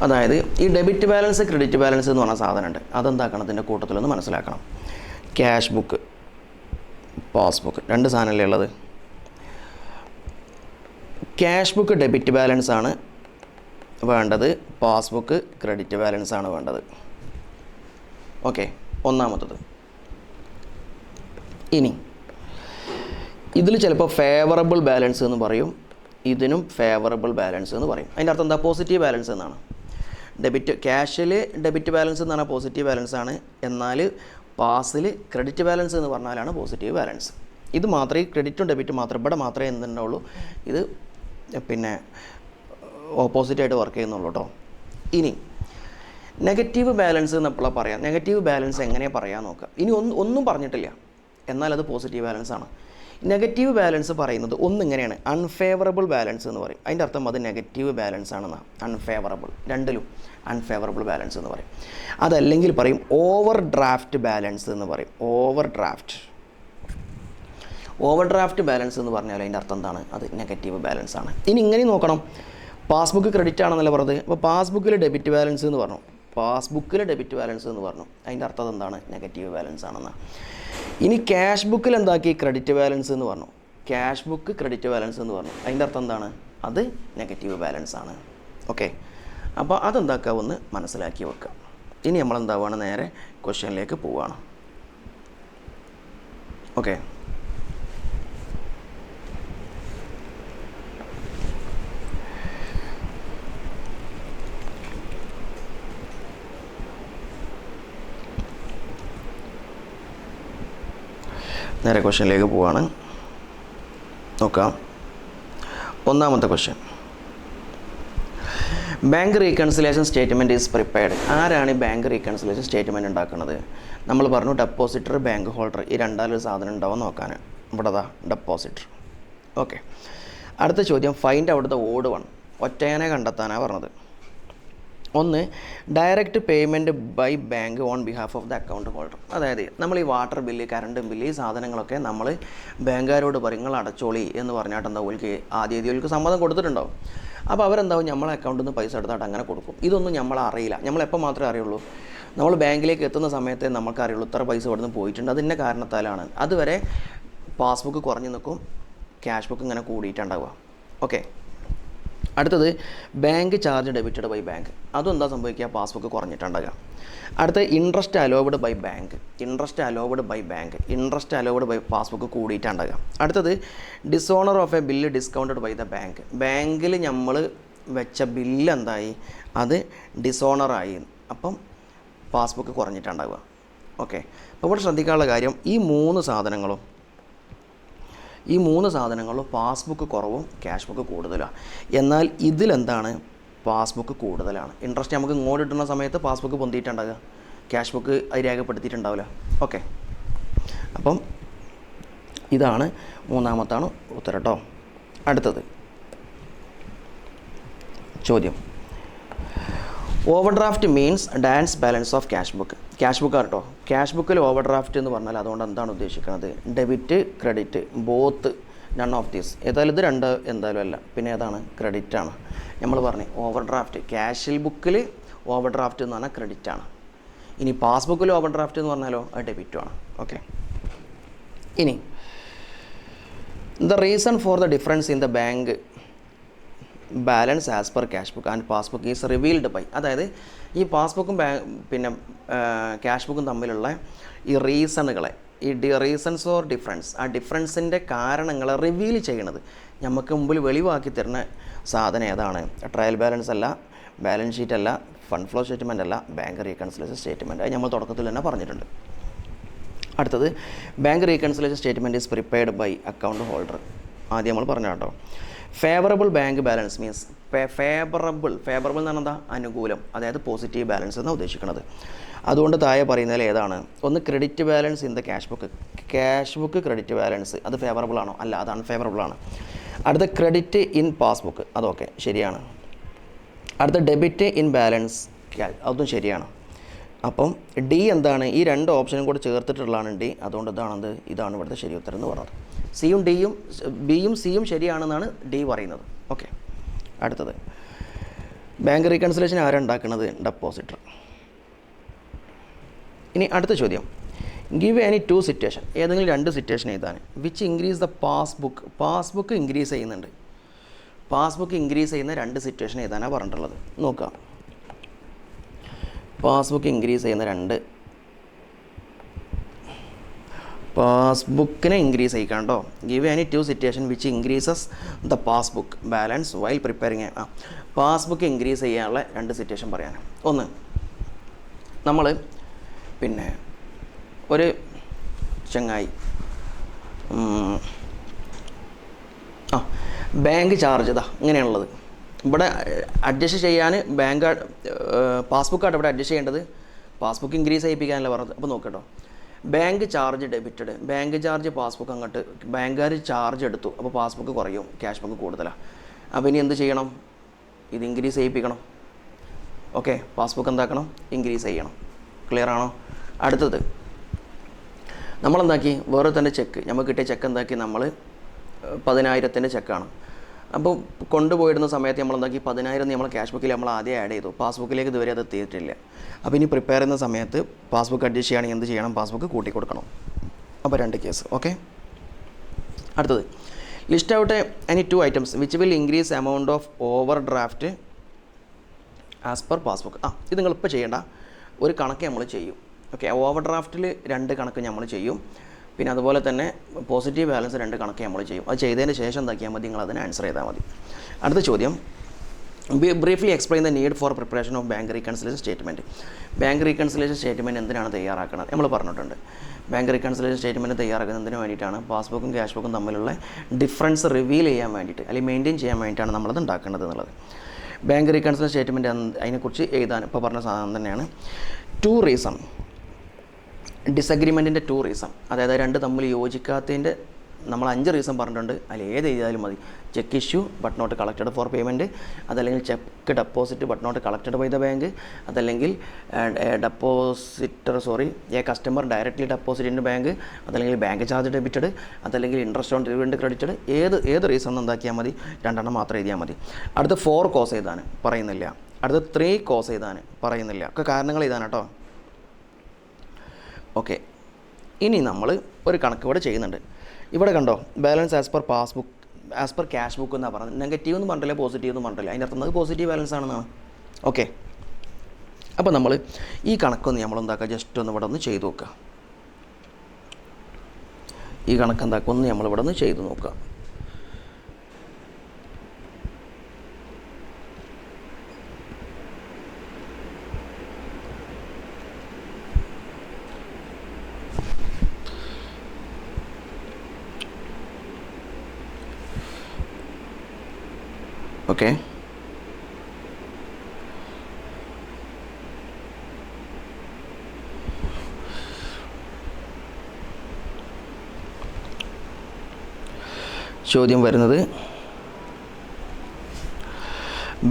അതായത് ഈ ഡെബിറ്റ് ബാലൻസ് ക്രെഡിറ്റ് ബാലൻസ് എന്ന് പറഞ്ഞ സാധനമുണ്ട്. അതെന്താക്കണം? അതിൻ്റെ കൂട്ടത്തിലൊന്ന് മനസ്സിലാക്കണം. ക്യാഷ് ബുക്ക്, പാസ്ബുക്ക്, രണ്ട് സാധനമല്ലേ ഉള്ളത്. ക്യാഷ് ബുക്ക് ഡെബിറ്റ് ബാലൻസ് ആണ് വേണ്ടത്, പാസ്ബുക്ക് ക്രെഡിറ്റ് ബാലൻസ് ആണ് വേണ്ടത്. ഓക്കെ, ഒന്നാമത്തത്. ഇനി ഇതിൽ ചിലപ്പോൾ ഫേവറബിൾ ബാലൻസ് എന്ന് പറയും, ഇതിനും ഫേവറബിൾ ബാലൻസ് എന്ന് പറയും. അതിൻ്റെ അർത്ഥം എന്താ? പോസിറ്റീവ് ബാലൻസ് എന്നാണ്. ക്യാഷിൽ ഡെബിറ്റ് ബാലൻസ് എന്ന് പറഞ്ഞാൽ പോസിറ്റീവ് ബാലൻസ് ആണ്. എന്നാൽ പാസിൽ ക്രെഡിറ്റ് ബാലൻസ് എന്ന് പറഞ്ഞാലാണ് പോസിറ്റീവ് ബാലൻസ്. ഇത് മാത്രമേ, ക്രെഡിറ്റും ഡെബിറ്റും മാത്രമേ ഇവിടെ മാത്രമേ എന്തുണ്ടാവുള്ളൂ, ഇത് പിന്നെ ഓപ്പോസിറ്റായിട്ട് വർക്ക് ചെയ്യുന്നുള്ളൂ കേട്ടോ. ഇനി നെഗറ്റീവ് ബാലൻസ് എന്നെപ്പോഴാണ് പറയാം? നെഗറ്റീവ് ബാലൻസ് എങ്ങനെയാണ് പറയാൻ നോക്കുക. ഇനി ഒന്നും പറഞ്ഞിട്ടില്ല, എന്നാൽ അത് പോസിറ്റീവ് ബാലൻസ് ആണ്. നെഗറ്റീവ് ബാലൻസ് പറയുന്നത് ഒന്നിങ്ങനെയാണ്, അൺഫേവറബിൾ ബാലൻസ് എന്ന് പറയും. അതിൻ്റെ അർത്ഥം അത് നെഗറ്റീവ് ബാലൻസ് ആണെന്നാണ്. അൺഫേവറബിൾ, രണ്ടിലും അൺഫേവറബിൾ ബാലൻസ് എന്ന് പറയും. അതല്ലെങ്കിൽ പറയും ഓവർ ഡ്രാഫ്റ്റ് ബാലൻസ് എന്ന് പറയും. ഓവർ ഡ്രാഫ്റ്റ് ബാലൻസ് എന്ന് പറഞ്ഞാൽ അതിൻ്റെ അർത്ഥം എന്താണ്? അത് നെഗറ്റീവ് ബാലൻസ് ആണ്. ഇനി ഇങ്ങനെ നോക്കണം, പാസ്ബുക്ക് ക്രെഡിറ്റ് ആണെന്നല്ല പറഞ്ഞത്. അപ്പോൾ പാസ്ബുക്കിൽ ഡെബിറ്റ് ബാലൻസ് എന്ന് പറഞ്ഞു, അതിൻ്റെ അർത്ഥം എന്താണ്? നെഗറ്റീവ് ബാലൻസ് ആണെന്നാണ്. ഇനി ക്യാഷ് ബുക്കിൽ എന്താക്കി? ക്രെഡിറ്റ് ബാലൻസ് എന്ന് പറഞ്ഞു. ക്യാഷ് ബുക്ക് ക്രെഡിറ്റ് ബാലൻസ് എന്ന് പറഞ്ഞു, അതിൻ്റെ അർത്ഥം എന്താണ്? അത് നെഗറ്റീവ് ബാലൻസ് ആണ്. ഓക്കെ, അപ്പോൾ അതെന്താക്കുക ഒന്ന് മനസ്സിലാക്കി വെക്കുക. ഇനി നമ്മൾ എന്താവുകയാണ്? നേരെ ക്വസ്റ്റ്യനിലേക്ക് പോവുകയാണ്. ഓക്കെ, നേരെ ക്വസ്റ്റ്യനിലേക്ക് പോവുകയാണ്. നോക്കാം, ഒന്നാമത്തെ question, bank reconciliation statement is prepared. ആരാണ് ഈ ബാങ്ക് റീകൺസിലേഷൻ സ്റ്റേറ്റ്മെൻറ്റ് ഉണ്ടാക്കുന്നത്? നമ്മൾ പറഞ്ഞു ഡെപ്പോസിറ്റർ, ബാങ്ക് ഹോൾഡർ, ഈ രണ്ടാലൊരു സാധനം ഉണ്ടാവും നോക്കാൻ. ഇവിടെ ഡെപ്പോസിറ്റർ. ഓക്കെ, അടുത്ത ചോദ്യം, find out the odd one. ഒറ്റയനെ കണ്ടെത്താനാണ് പറഞ്ഞത്. ഒന്ന്, direct payment by bank on behalf of the account holder. അതായത് നമ്മൾ ഈ വാട്ടർ ബില്ല്, കറണ്ട് ബില്ല്, ഈ സാധനങ്ങളൊക്കെ നമ്മൾ ബാങ്കുകാരോട് പറയും നിങ്ങൾ അടച്ചോളി എന്ന് പറഞ്ഞിട്ട് എന്താ ഓൽക്ക് ആദ്യം സമ്മതം കൊടുത്തിട്ടുണ്ടാവും. അപ്പോൾ അവരെന്താവും നമ്മളെ അക്കൗണ്ടിൽ നിന്ന് പൈസ എടുത്തിട്ട് അങ്ങനെ കൊടുക്കും. ഇതൊന്നും നമ്മളറിയില്ല. നമ്മളെപ്പോൾ മാത്രമേ അറിയുള്ളൂ? നമ്മൾ ബാങ്കിലേക്ക് എത്തുന്ന സമയത്തെ നമുക്കറിയുള്ളൂ ഇത്ര പൈസ ഇവിടെ നിന്ന് പോയിട്ടുണ്ട്, അതിൻ്റെ കാരണത്താലാണ്. അതുവരെ പാസ്ബുക്ക് കുറഞ്ഞു നിൽക്കും, ക്യാഷ് ബുക്ക് ഇങ്ങനെ കൂടിയിട്ടുണ്ടാവുക. ഓക്കെ, അടുത്തത് bank charge debited by bank. അതും എന്താ സംഭവിക്കുക? പാസ്ബുക്ക് കുറഞ്ഞിട്ടുണ്ടാകുക. അടുത്ത interest allowed by bank. Interest allowed by passbook കൂടിയിട്ടുണ്ടാകുക. അടുത്തത് dishonour of a bill discounted by the bank. ബാങ്കിൽ നമ്മൾ വെച്ച ബില്ല് എന്തായി? അത് ഡിസോണറായി. അപ്പം പാസ്ബുക്ക് കുറഞ്ഞിട്ടുണ്ടാകുക. ഓക്കെ, അപ്പോൾ ഇവിടെ ശ്രദ്ധിക്കാനുള്ള കാര്യം, ഈ മൂന്ന് സാധനങ്ങളും പാസ്ബുക്ക് കുറവും ക്യാഷ് ബുക്ക് കൂടുതലാണ്. എന്നാൽ ഇതിലെന്താണ്? പാസ്ബുക്ക് കൂടുതലാണ്. ഇൻട്രസ്റ്റ് നമുക്ക് ഇങ്ങോട്ട് കിട്ടുന്ന സമയത്ത് പാസ്ബുക്ക് പൊന്തിയിട്ടുണ്ടാകുക, ക്യാഷ് ബുക്ക് അത് രേഖപ്പെടുത്തിയിട്ടുണ്ടാവില്ല. ഓക്കെ, അപ്പം ഇതാണ് മൂന്നാമത്താണ് ഉത്തരം കേട്ടോ. അടുത്തത് ചോദ്യം, over draft means dance balance of cash book. Cash ബുക്കാണ് കേട്ടോ. ക്യാഷ് ബുക്കിൽ ഓവർ ഡ്രാഫ്റ്റ് എന്ന് പറഞ്ഞാൽ അതുകൊണ്ട് എന്താണ് ഉദ്ദേശിക്കുന്നത്? Debit, credit, both, none of these. ഏതായാലും ഇത് രണ്ട് എന്തായാലും അല്ല. പിന്നെ ഏതാണ്? ക്രെഡിറ്റാണ്. നമ്മൾ പറഞ്ഞു ഓവർ ഡ്രാഫ്റ്റ്, ക്യാഷിൽ ബുക്കിൽ ഓവർ ഡ്രാഫ്റ്റ് എന്ന് പറഞ്ഞാൽ ക്രെഡിറ്റാണ്. ഇനി പാസ്ബുക്കിൽ ഓവർ ഡ്രാഫ്റ്റ് എന്ന് പറഞ്ഞാലോ അത് ഡെബിറ്റുമാണ്. ഓക്കെ, ഇനി the reason for the difference in the bank balance as per cash book and passbook is revealed by. അതായത് ഈ പാസ്ബുക്കും പിന്നെ ക്യാഷ് ബുക്കും തമ്മിലുള്ള ഈ റീസണുകളെ, ഈ റീസൺസ് ഓർ ഡിഫറൻസ്, ആ ഡിഫറൻസിൻ്റെ കാരണങ്ങളെ റിവീൽ ചെയ്യണത് നമുക്ക് മുമ്പിൽ വെളിവാക്കി തരുന്ന സാധനം ഏതാണ്? ട്രയൽ ബാലൻസ് അല്ല, ബാലൻസ് ഷീറ്റ് അല്ല, ഫണ്ട് ഫ്ലോ സ്റ്റേറ്റ്മെൻ്റ് അല്ല, ബാങ്ക് റീകൺസിലേഷൻ സ്റ്റേറ്റ്മെൻറ്റ്. അത് നമ്മൾ തുടക്കത്തിൽ തന്നെ പറഞ്ഞിട്ടുണ്ട്. അടുത്തത് bank reconciliation statement is prepared by account holder. ആദ്യം നമ്മൾ പറഞ്ഞു കേട്ടോ. Favourable bank balance means favourable എന്ന് പറഞ്ഞാൽ എന്താ? അനുകൂലം, അതായത് പോസിറ്റീവ് ബാലൻസ് എന്നാണ് ഉദ്ദേശിക്കുന്നത്. അതുകൊണ്ട് താഴെ പറയുന്നതിൽ ഏതാണ്? ഒന്ന് credit balance in the cash book. Cash book credit balance അത് ഫേവറബിൾ ആണോ? അല്ല, അത് അൺഫേവറബിൾ ആണ്. അടുത്ത ക്രെഡിറ്റ് ഇൻ പാസ്ബുക്ക്, അതൊക്കെ ശരിയാണ്. അടുത്ത ഡെബിറ്റ് ഇൻ ബാലൻസ്, അതും ശരിയാണ്. അപ്പം ഡി എന്താണ്? ഈ രണ്ട് ഓപ്ഷനും കൂടെ ചേർത്തിട്ടുള്ളതാണ് ഡി. അതുകൊണ്ട് ഇതാണ് ഇവിടുത്തെ ശരി ഉത്തരം എന്ന് പറഞ്ഞത്. സിയും ഡിയും ബിയും സിയും ശരിയാണെന്നാണ് ഡി പറയുന്നത്. ഓക്കെ, അടുത്തത് ബാങ്ക് റീകൺസിലേഷൻ ആരാണ് ഉണ്ടാക്കുന്നത്? ഡെപ്പോസിറ്റർ. ഇനി അടുത്ത ചോദ്യം, ഗിവ് എനി ടു സിറ്റുവേഷൻ, ഏതെങ്കിലും രണ്ട് സിറ്റുവേഷൻ എഴുതാൻ. Which increase the passbook. Passbook increase ചെയ്യുന്നുണ്ട്. പാസ്ബുക്ക് ഇൻക്രീസ് ചെയ്യുന്ന രണ്ട് സിറ്റുവേഷൻ എഴുതാനാണ് പറഞ്ഞിട്ടുള്ളത്. നോക്കാം, പാസ്ബുക്ക് ഇൻക്രീസ് ചെയ്യുന്ന രണ്ട്, പാസ്ബുക്കിനെ ഇൻക്രീസ് ചെയ്യിക്കാം കേട്ടോ. Give any two situation which increases the passbook balance while preparing. Passbook increase ചെയ്യാനുള്ള രണ്ട് സിറ്റുവേഷൻ പറയാൻ. ഒന്ന്, നമ്മൾ പിന്നെ ഒരു ചങ്ങായി ബാങ്ക് ചാർജ് ഇങ്ങനെയാണുള്ളത്. ഇവിടെ അഡ്ജസ്റ്റ് ചെയ്യാൻ ബാങ്ക് പാസ്ബുക്കായിട്ട് ഇവിടെ അഡ്ജസ്റ്റ് ചെയ്യേണ്ടത് പാസ്ബുക്ക് ഇൻക്രീസ് ചെയ്യിപ്പിക്കാനല്ല പറഞ്ഞത്. അപ്പോൾ നോക്കട്ടോ, bank charge debited, bank charge passbook അങ്ങോട്ട് ബാങ്കുകാർ ചാർജ് എടുത്തു, അപ്പോൾ പാസ്ബുക്ക് കുറയും, ക്യാഷ് ബുക്ക് കൂടുതലാണ്. അപ്പോൾ ഇനി എന്ത് ചെയ്യണം? ഇത് ഇൻക്രീസ് ചെയ്യിപ്പിക്കണം. ഓക്കെ, പാസ്ബുക്ക് എന്താക്കണം? ഇൻക്രീസ് ചെയ്യണം. ക്ലിയർ ആണോ? അടുത്തത് നമ്മളെന്താക്കി? വേറെ തന്നെ ചെക്ക്, നമുക്ക് കിട്ടിയ ചെക്ക് എന്താക്കി? നമ്മൾ 10,000 ചെക്കാണ്. അപ്പോൾ കൊണ്ടുപോയിടുന്ന സമയത്ത് നമ്മളെന്താക്കി? 10,000 നമ്മൾ ക്യാഷ് ബുക്കിൽ നമ്മൾ ആദ്യം ആഡ് ചെയ്തു, പാസ്ബുക്കിലേക്ക് ഇതുവരെ അത് എത്തിയിട്ടില്ല. അപ്പോൾ ഇനി പ്രിപ്പയർ ചെയ്യുന്ന സമയത്ത് പാസ്ബുക്ക് അഡ്ജസ്റ്റ് ചെയ്യുകയാണെങ്കിൽ എന്ത് ചെയ്യണം? പാസ്ബുക്ക് കൂട്ടി കൊടുക്കണം. അപ്പോൾ രണ്ട് കേസ്. ഓക്കെ, അടുത്തത് list out any two items which will increase amount of over draft as per passbook. ഇത് നിങ്ങളിപ്പോൾ ചെയ്യേണ്ട ഒരു കണക്ക് നമ്മൾ ചെയ്യും. ഓക്കെ, ഓവർ ഡ്രാഫ്റ്റിൽ രണ്ട് കണക്ക് നമ്മൾ ചെയ്യും, പിന്നെ അതുപോലെ തന്നെ പോസിറ്റീവ് ബാലൻസ് രണ്ട് കണക്ക് നമ്മൾ ചെയ്യും. അത് ചെയ്തതിന് ശേഷം എന്താക്കിയാൽ മതി? നിങ്ങൾ അതിന് ആൻസർ ചെയ്താൽ മതി. അടുത്ത ചോദ്യം, briefly explain the need for preparation of bank reconciliation statement. Bank reconciliation statement എന്തിനാണ് തയ്യാറാക്കുന്നത്? നമ്മൾ പറഞ്ഞിട്ടുണ്ട്. ബാങ്ക് റീകൺസിലേഷൻ സ്റ്റേറ്റ്മെൻറ്റ് തയ്യാറാക്കുന്നതിന് വേണ്ടിയിട്ടാണ് പാസ്ബുക്കും ക്യാഷ് ബുക്കും തമ്മിലുള്ള ഡിഫറൻസ് റിവീൽ ചെയ്യാൻ വേണ്ടിയിട്ട്, അല്ലെങ്കിൽ മെയിൻറ്റെയിൻ ചെയ്യാൻ വേണ്ടിയിട്ടാണ് നമ്മളത് ഉണ്ടാക്കേണ്ടത് എന്നുള്ളത്. ബാങ്ക് റീകൺസിലേഷൻ സ്റ്റേറ്റ്മെൻറ്റ് അതിനെക്കുറിച്ച് എഴുതാൻ ഇപ്പോൾ പറഞ്ഞ സാധനം തന്നെയാണ്. ടു റീസൺ, ഡിസഗ്രിമെൻറ്റിൻ്റെ ടു റീസൺ, അതായത് രണ്ട് തമ്മിൽ യോജിക്കാത്തതിൻ്റെ നമ്മൾ 5 റീസൺ പറഞ്ഞിട്ടുണ്ട്. അതിൽ ഏത് എഴുതിയാലും മതി. Cheque issue but not collected for payment, അതല്ലെങ്കിൽ cheque deposit but not collected by the bank, അതല്ലെങ്കിൽ a customer directly deposit in bank, അതല്ലെങ്കിൽ ബാങ്ക് ചാർജ് ഡെബിറ്റഡ്, അതല്ലെങ്കിൽ ഇൻട്രസ്റ്റ് ഓൺ ഡിവിഡൻഡ് ക്രെഡിറ്റഡ്. ഏത് റീസൺ എന്താക്കിയാൽ മതി? 2 മാത്രം എഴുതിയാൽ മതി. അടുത്ത 4 കോസ് എഴുതാൻ പറയുന്നില്ല. അടുത്ത 3 കോസ് എഴുതാൻ പറയുന്നില്ല. ഒക്കെ കാരണങ്ങൾ എഴുതാൻ കേട്ടോ. ഓക്കെ, ഇനി നമ്മൾ ഒരു കണക്ക് ഇവിടെ ചെയ്യുന്നുണ്ട്. ഇവിടെ കണ്ടോ, balance as per passbook as per cash book എന്നാണ് പറഞ്ഞത്. നെഗറ്റീവ് എന്ന് പറഞ്ഞില്ല, പോസിറ്റീവ് എന്ന് പറഞ്ഞില്ല. അതിൻ്റെ അർത്ഥം പോസിറ്റീവ് ബാലൻസ് ആണെന്നാണ്. ഓക്കെ, അപ്പോൾ നമ്മൾ ഈ കണക്കൊന്ന് നമ്മളെന്താക്കുക? ജസ്റ്റ് ഒന്ന് ഇവിടെ ഒന്ന് ചെയ്ത് നോക്കുക. ഈ കണക്ക് എന്താക്കുക? ഒന്ന് നമ്മളിവിടെ ഒന്ന് ചെയ്ത് നോക്കുക. ഓക്കെ, ചോദ്യം വരുന്നത്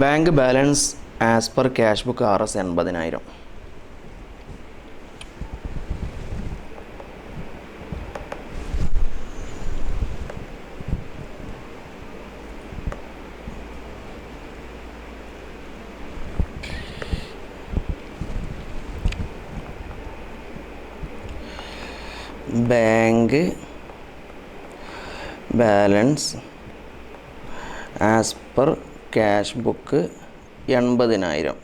bank balance as per cash book RS 80,000. Bank balance as per cash book 80,000.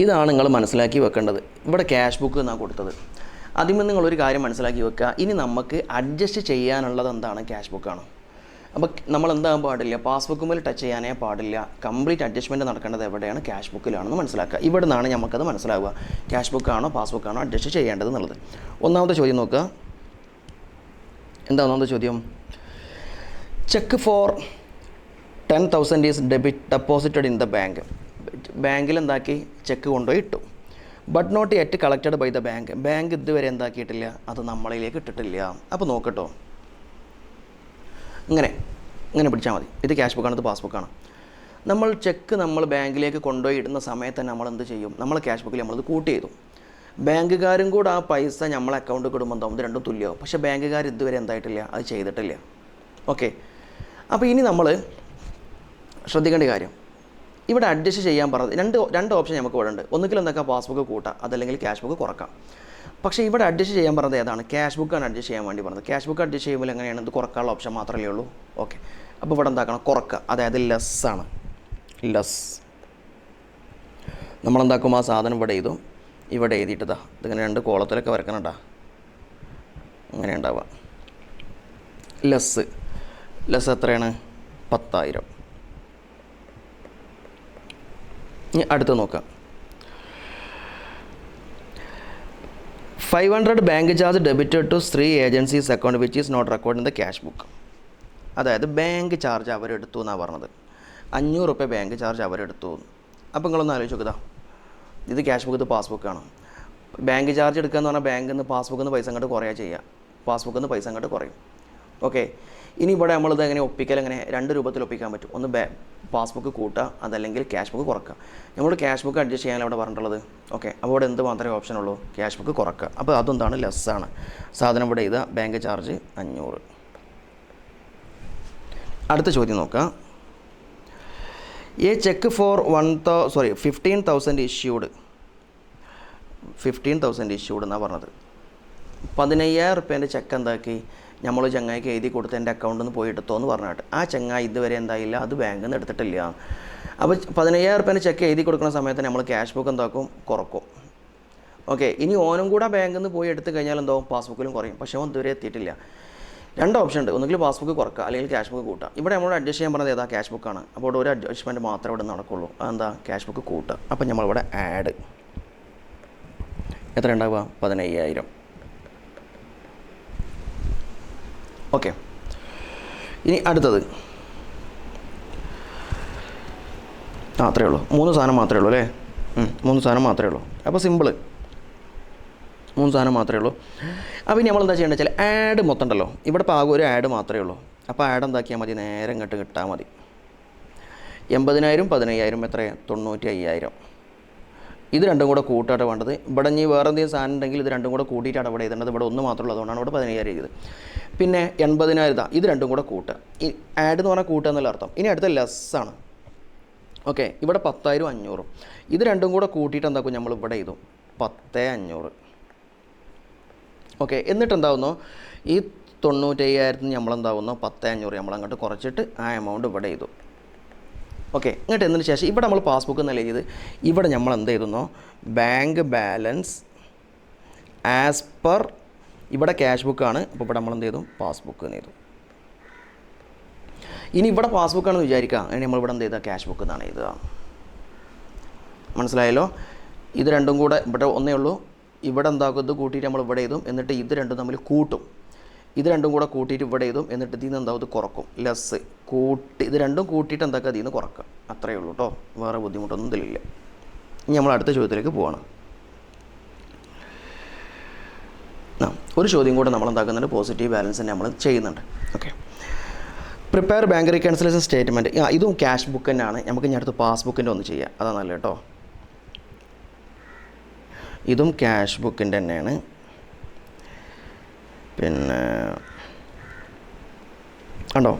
ഇതാണ് നിങ്ങൾ മനസ്സിലാക്കി വെക്കേണ്ടത്. ഇവിടെ ക്യാഷ് ബുക്ക് എന്നാണ് കൊടുത്തത്. ആദ്യമേ നിങ്ങളൊരു കാര്യം മനസ്സിലാക്കി വെക്കുക. ഇനി നമുക്ക് അഡ്ജസ്റ്റ് ചെയ്യാനുള്ളത് എന്താണ്? ക്യാഷ് ബുക്കാണ്. അപ്പോൾ നമ്മൾ എന്താകാൻ പാടില്ല, പാസ്ബുക്കുമ്പോൾ ടച്ച് ചെയ്യാനേ പാടില്ല. കംപ്ലീറ്റ് അഡ്ജസ്റ്റ്മെൻറ്റ് നടക്കേണ്ടത് എവിടെയാണ്? ക്യാഷ് ബുക്കിലാണെന്ന് മനസ്സിലാക്കുക. ഇവിടെ നിന്നാണ് നമുക്കത് മനസ്സിലാവുക, ക്യാഷ് ബുക്കാണോ പാസ്ബുക്കാണോ അഡ്ജസ്റ്റ് ചെയ്യേണ്ടത് എന്നുള്ളത്. ഒന്നാമത്തെ ചോദ്യം നോക്കുക. എന്താ ഒന്നാമത്തെ ചോദ്യം? Cheque for 10,000 is deposited in the bank. ബാങ്കിൽ എന്താക്കി? ചെക്ക് കൊണ്ടുപോയി ഇട്ടു. But not yet collected by the bank. Bank ഇതുവരെ എന്താക്കിയിട്ടില്ല, അത് നമ്മളിലേക്ക് ഇട്ടിട്ടില്ല. അപ്പോൾ നോക്കട്ടോ, ഇങ്ങനെ പിടിച്ചാൽ മതി. ഇത് ക്യാഷ് ബുക്കാണ്, ഇത് പാസ്ബുക്കാണ്. നമ്മൾ ചെക്ക് നമ്മൾ ബാങ്കിലേക്ക് കൊണ്ടുപോയി ഇടുന്ന സമയത്ത് തന്നെ നമ്മൾ എന്ത് ചെയ്യും? നമ്മൾ ക്യാഷ് ബുക്കിൽ നമ്മളത് കൂട്ടി ചെയ്തു. ബാങ്കുകാരും കൂടെ ആ പൈസ നമ്മളെ അക്കൗണ്ടിൽ ഇടുമ്പോൾ എന്താവും? ഇത് രണ്ടും തുല്യമാവും. പക്ഷേ ബാങ്കുകാർ ഇതുവരെ എന്തായിട്ടില്ല, അത് ചെയ്തിട്ടില്ല. ഓക്കെ, അപ്പോൾ ഇനി നമ്മൾ ശ്രദ്ധിക്കേണ്ട കാര്യം, ഇവിടെ അഡ്ജസ്റ്റ് ചെയ്യാൻ പറഞ്ഞത് രണ്ട് ഓപ്ഷൻ നമുക്ക് ഇവിടെ ഉണ്ട്. ഒന്നുകിൽ എന്താക്കാം, പാസ്ബുക്ക് കൂട്ടാം, അതല്ലെങ്കിൽ ക്യാഷ് ബുക്ക് കുറക്കാം. പക്ഷേ ഇവിടെ അഡ്ജസ്റ്റ് ചെയ്യാൻ പറഞ്ഞത് ഏതാണ്? ക്യാഷ് ബുക്കാണ് അഡ്ജസ്റ്റ് ചെയ്യാൻ വേണ്ടി പറഞ്ഞത്. ക്യാഷ് ബുക്ക് അഡ്ജസ്റ്റ് ചെയ്യുമ്പോൾ എങ്ങനെയാണ്? ഇത് കുറക്കാനുള്ള ഓപ്ഷൻ മാത്രമേ ഉള്ളൂ. ഓക്കെ, അപ്പോൾ ഇവിടെ എന്താക്കണം? കുറക്കുക, അതായത് ലെസ്സാണ്. ലെസ് നമ്മളെന്താക്കും? ആ സാധനം ഇവിടെ എഴുതും. ഇവിടെ എഴുതിയിട്ടതാ, ഇതിങ്ങനെ 2 കോളത്തിലൊക്കെ വരക്കണട്ടാ, അങ്ങനെ ഉണ്ടാവുക. ലെസ് എത്രയാണ്? 10,000. ഇനി അടുത്ത് നോക്കാം. 500 bank charge debited to Shri agencies account which is not record in the cash book. അതായത് ബാങ്ക് ചാർജ് അവരെടുത്തു എന്നാണ് പറഞ്ഞത്. 500 രൂപ ബാങ്ക് ചാർജ് അവരെടുത്തു. അപ്പോൾ നിങ്ങളൊന്ന് ആലോചിച്ച് നോക്കുക, ഇത് ക്യാഷ് ബുക്ക്, ഇത് പാസ്ബുക്കാണ്. ബാങ്ക് ചാർജ് എടുക്കുക എന്ന് പറഞ്ഞാൽ ബാങ്കിൽ നിന്ന് പാസ്ബുക്കിൽ നിന്ന് പൈസ അങ്ങോട്ട് കുറയുക ചെയ്യുക, പാസ്ബുക്കിൽ നിന്ന് പൈസ അങ്ങോട്ട് കുറയും. ഓക്കെ, ഇനി ഇവിടെ നമ്മളിത് എങ്ങനെ ഒപ്പിക്കൽ? എങ്ങനെ? 2 രൂപത്തിൽ ഒപ്പിക്കാൻ പറ്റും. ഒന്ന് പാസ്ബുക്ക് കൂട്ടുക, അതല്ലെങ്കിൽ ക്യാഷ് ബുക്ക് കുറക്കുക. നമ്മൾ ക്യാഷ് ബുക്ക് അഡ്ജസ്റ്റ് ചെയ്യാൻ അവിടെ പറഞ്ഞിട്ടുള്ളത്. ഓക്കെ, അപ്പോൾ ഇവിടെ എന്ത് മാത്രമേ ഓപ്ഷൻ ഉള്ളൂ? ക്യാഷ് ബുക്ക് കുറക്കുക. അപ്പോൾ അതെന്താണ്? ലെസ്സാണ്. സാധനം ഇവിടെ ചെയ്താൽ ബാങ്ക് ചാർജ് 500. അടുത്ത ചോദ്യം നോക്കാം. A cheque for 15,000 issued. 15,000 issued എന്നാണ് പറഞ്ഞത്. 15,000 റുപ്യേൻ്റെ ചെക്ക് എന്താക്കി? നമ്മൾ ചങ്ങായിക്ക് എഴുതി കൊടുത്ത് എൻ്റെ അക്കൗണ്ടിൽ നിന്ന് പോയി എടുത്തോ എന്ന് പറഞ്ഞിട്ട് ആ ചങ്ങായി ഇതുവരെ എന്തായില്ല, അത് ബാങ്കിൽ നിന്ന് എടുത്തിട്ടില്ല. അപ്പോൾ 15,000 റുപ്യേൻ്റെ ചെക്ക് എഴുതി കൊടുക്കുന്ന സമയത്ത് നമ്മൾ ക്യാഷ് ബുക്ക് എന്താക്കും? കുറക്കും. ഓക്കെ, ഇനി ഓനും കൂടെ ബാങ്കിൽ നിന്ന് പോയി എടുത്ത് കഴിഞ്ഞാൽ എന്താവും? പാസ്ബുക്കിലും കുറയും. പക്ഷേ ഓൻ ഇതുവരെ എത്തിയിട്ടില്ല. 2 ഓപ്ഷൻ ഉണ്ട്. ഒന്നുകിൽ പാസ്ബുക്ക് കുറക്കുക, അല്ലെങ്കിൽ ക്യാഷ് ബുക്ക് കൂട്ടുക. ഇവിടെ നമ്മളോട് അഡ്ജസ്റ്റ് ചെയ്യാൻ പറഞ്ഞത് ഏതാ? ക്യാഷ് ബുക്കാണ്. അപ്പോൾ ഇവിടെ ഒരു അഡ്ജസ്റ്റ്മെൻറ്റ് മാത്രമേ ഇവിടെ നടക്കുള്ളൂ. അതെന്താ? ക്യാഷ് ബുക്ക് കൂട്ടുക. അപ്പോൾ നമ്മളിവിടെ ആഡ് എത്ര ഉണ്ടാവുക? 15,000. ഓക്കെ, ഇനി അടുത്തത് അത്രയേ ഉള്ളൂ. 3 സാധനം മാത്രമേ ഉള്ളൂ അല്ലേ? 3 സാധനം മാത്രമേ ഉള്ളൂ. അപ്പോൾ സിമ്പിൾ, 3 സാധനം മാത്രമേ ഉള്ളൂ. അപ്പോൾ ഇനി നമ്മളെന്താ ചെയ്യേണ്ടത് വെച്ചാൽ ആഡ് മൊത്തം ഉണ്ടല്ലോ, ഇവിടെ ഇപ്പോൾ ആകെ ഒരു ആഡ് മാത്രമേ ഉള്ളൂ. അപ്പോൾ ആഡ് എന്താക്കിയാൽ മതി? നേരെ ഇങ്ങോട്ട് കിട്ടാൽ മതി. 80,000 15,000 എത്രയാണ്? 95,000. ഇത് രണ്ടും കൂടെ കൂട്ടാണ് വേണ്ടത്. ഇവിടെ ഇനി വേറെ എന്തെങ്കിലും സാധനം ഉണ്ടെങ്കിൽ ഇത് രണ്ടും കൂടെ കൂട്ടിയിട്ടാണ് ഇവിടെ എഴുതേണ്ടത്. ഇവിടെ ഒന്ന് മാത്രമേ ഉള്ളൂ, അതുകൊണ്ടാണ് ഇവിടെ 15,000 എഴുതിയത്. പിന്നെ 80,000 ഇത് രണ്ടും കൂടെ കൂട്ടുക. ഈ ആഡ് എന്ന് പറഞ്ഞാൽ കൂട്ടുക എന്നുള്ള അർത്ഥം. ഇനി അടുത്ത ലെസ്സാണ്. ഓക്കെ, ഇവിടെ 10,000 500. ഇത് രണ്ടും കൂടെ കൂട്ടിയിട്ട് എന്താക്കും? നമ്മൾ ഇവിടെ എഴുതും 10,500. ഓക്കെ, എന്നിട്ട് എന്താവുന്നു? ഈ 95,000 നമ്മളെന്താവുന്നു? 10,500 നമ്മൾ അങ്ങോട്ട് കുറച്ചിട്ട് ആ എമൗണ്ട് ഇവിടെ എഴുതും. ഓക്കെ, എന്നിട്ട് എന്നതിന് ശേഷം ഇവിടെ നമ്മൾ പാസ്ബുക്ക് എന്നല്ല എഴുതിയത്. ഇവിടെ നമ്മൾ എന്ത് എഴുതുന്നോ? ബാങ്ക് ബാലൻസ് ആസ് പെർ, ഇവിടെ ക്യാഷ് ബുക്കാണ്. അപ്പോൾ ഇവിടെ നമ്മൾ എന്ത് ചെയ്തു? പാസ്ബുക്ക് എന്ന് എഴുതും. ഇനി ഇവിടെ പാസ്ബുക്കാണെന്ന് വിചാരിക്കുക, അങ്ങനെ നമ്മളിവിടെ എന്ത് ചെയ്താൽ? ക്യാഷ് ബുക്ക് എന്നാണ് എഴുതുക. മനസ്സിലായല്ലോ? ഇത് രണ്ടും കൂടെ ഇവിടെ ഒന്നേ ഉള്ളൂ. ഇവിടെ എന്താക്കും? ഇത് കൂട്ടിയിട്ട് നമ്മൾ ഇവിടെ എഴുതും. എന്നിട്ട് ഇത് രണ്ടും തമ്മിൽ കൂട്ടും. ഇത് രണ്ടും കൂടെ കൂട്ടിയിട്ട് ഇവിടെ എഴുതും. എന്നിട്ട് ഇതിൽ നിന്ന് എന്താവും? ഇത് കുറക്കും. ലെസ് കൂട്ടി, ഇത് രണ്ടും കൂട്ടിയിട്ട് എന്താക്കുക? ഇതിൽ നിന്ന് കുറക്കുക. അത്രയേ ഉള്ളൂ കേട്ടോ, വേറെ ബുദ്ധിമുട്ടൊന്നും ഇതിലില്ല. ഇനി നമ്മൾ അടുത്ത ചോദ്യത്തിലേക്ക് പോവാണ്. ഒരു ചോദ്യം കൂടെ നമ്മൾ എന്താക്കുന്നുണ്ട്? പോസിറ്റീവ് ബാലൻസ് തന്നെ നമ്മൾ ചെയ്യുന്നുണ്ട്. Okay, prepare bank reconciliation statement. ഇതും ക്യാഷ് ബുക്ക് തന്നെയാണ്. നമുക്ക് ഇനി അടുത്ത് പാസ്ബുക്കിൻ്റെ ഒന്ന് ചെയ്യാം, അതാണ് നല്ലത് കേട്ടോ. ഇതും ക്യാഷ് ബുക്കിൻ്റെ തന്നെയാണ്. പിന്നെ കണ്ടോ,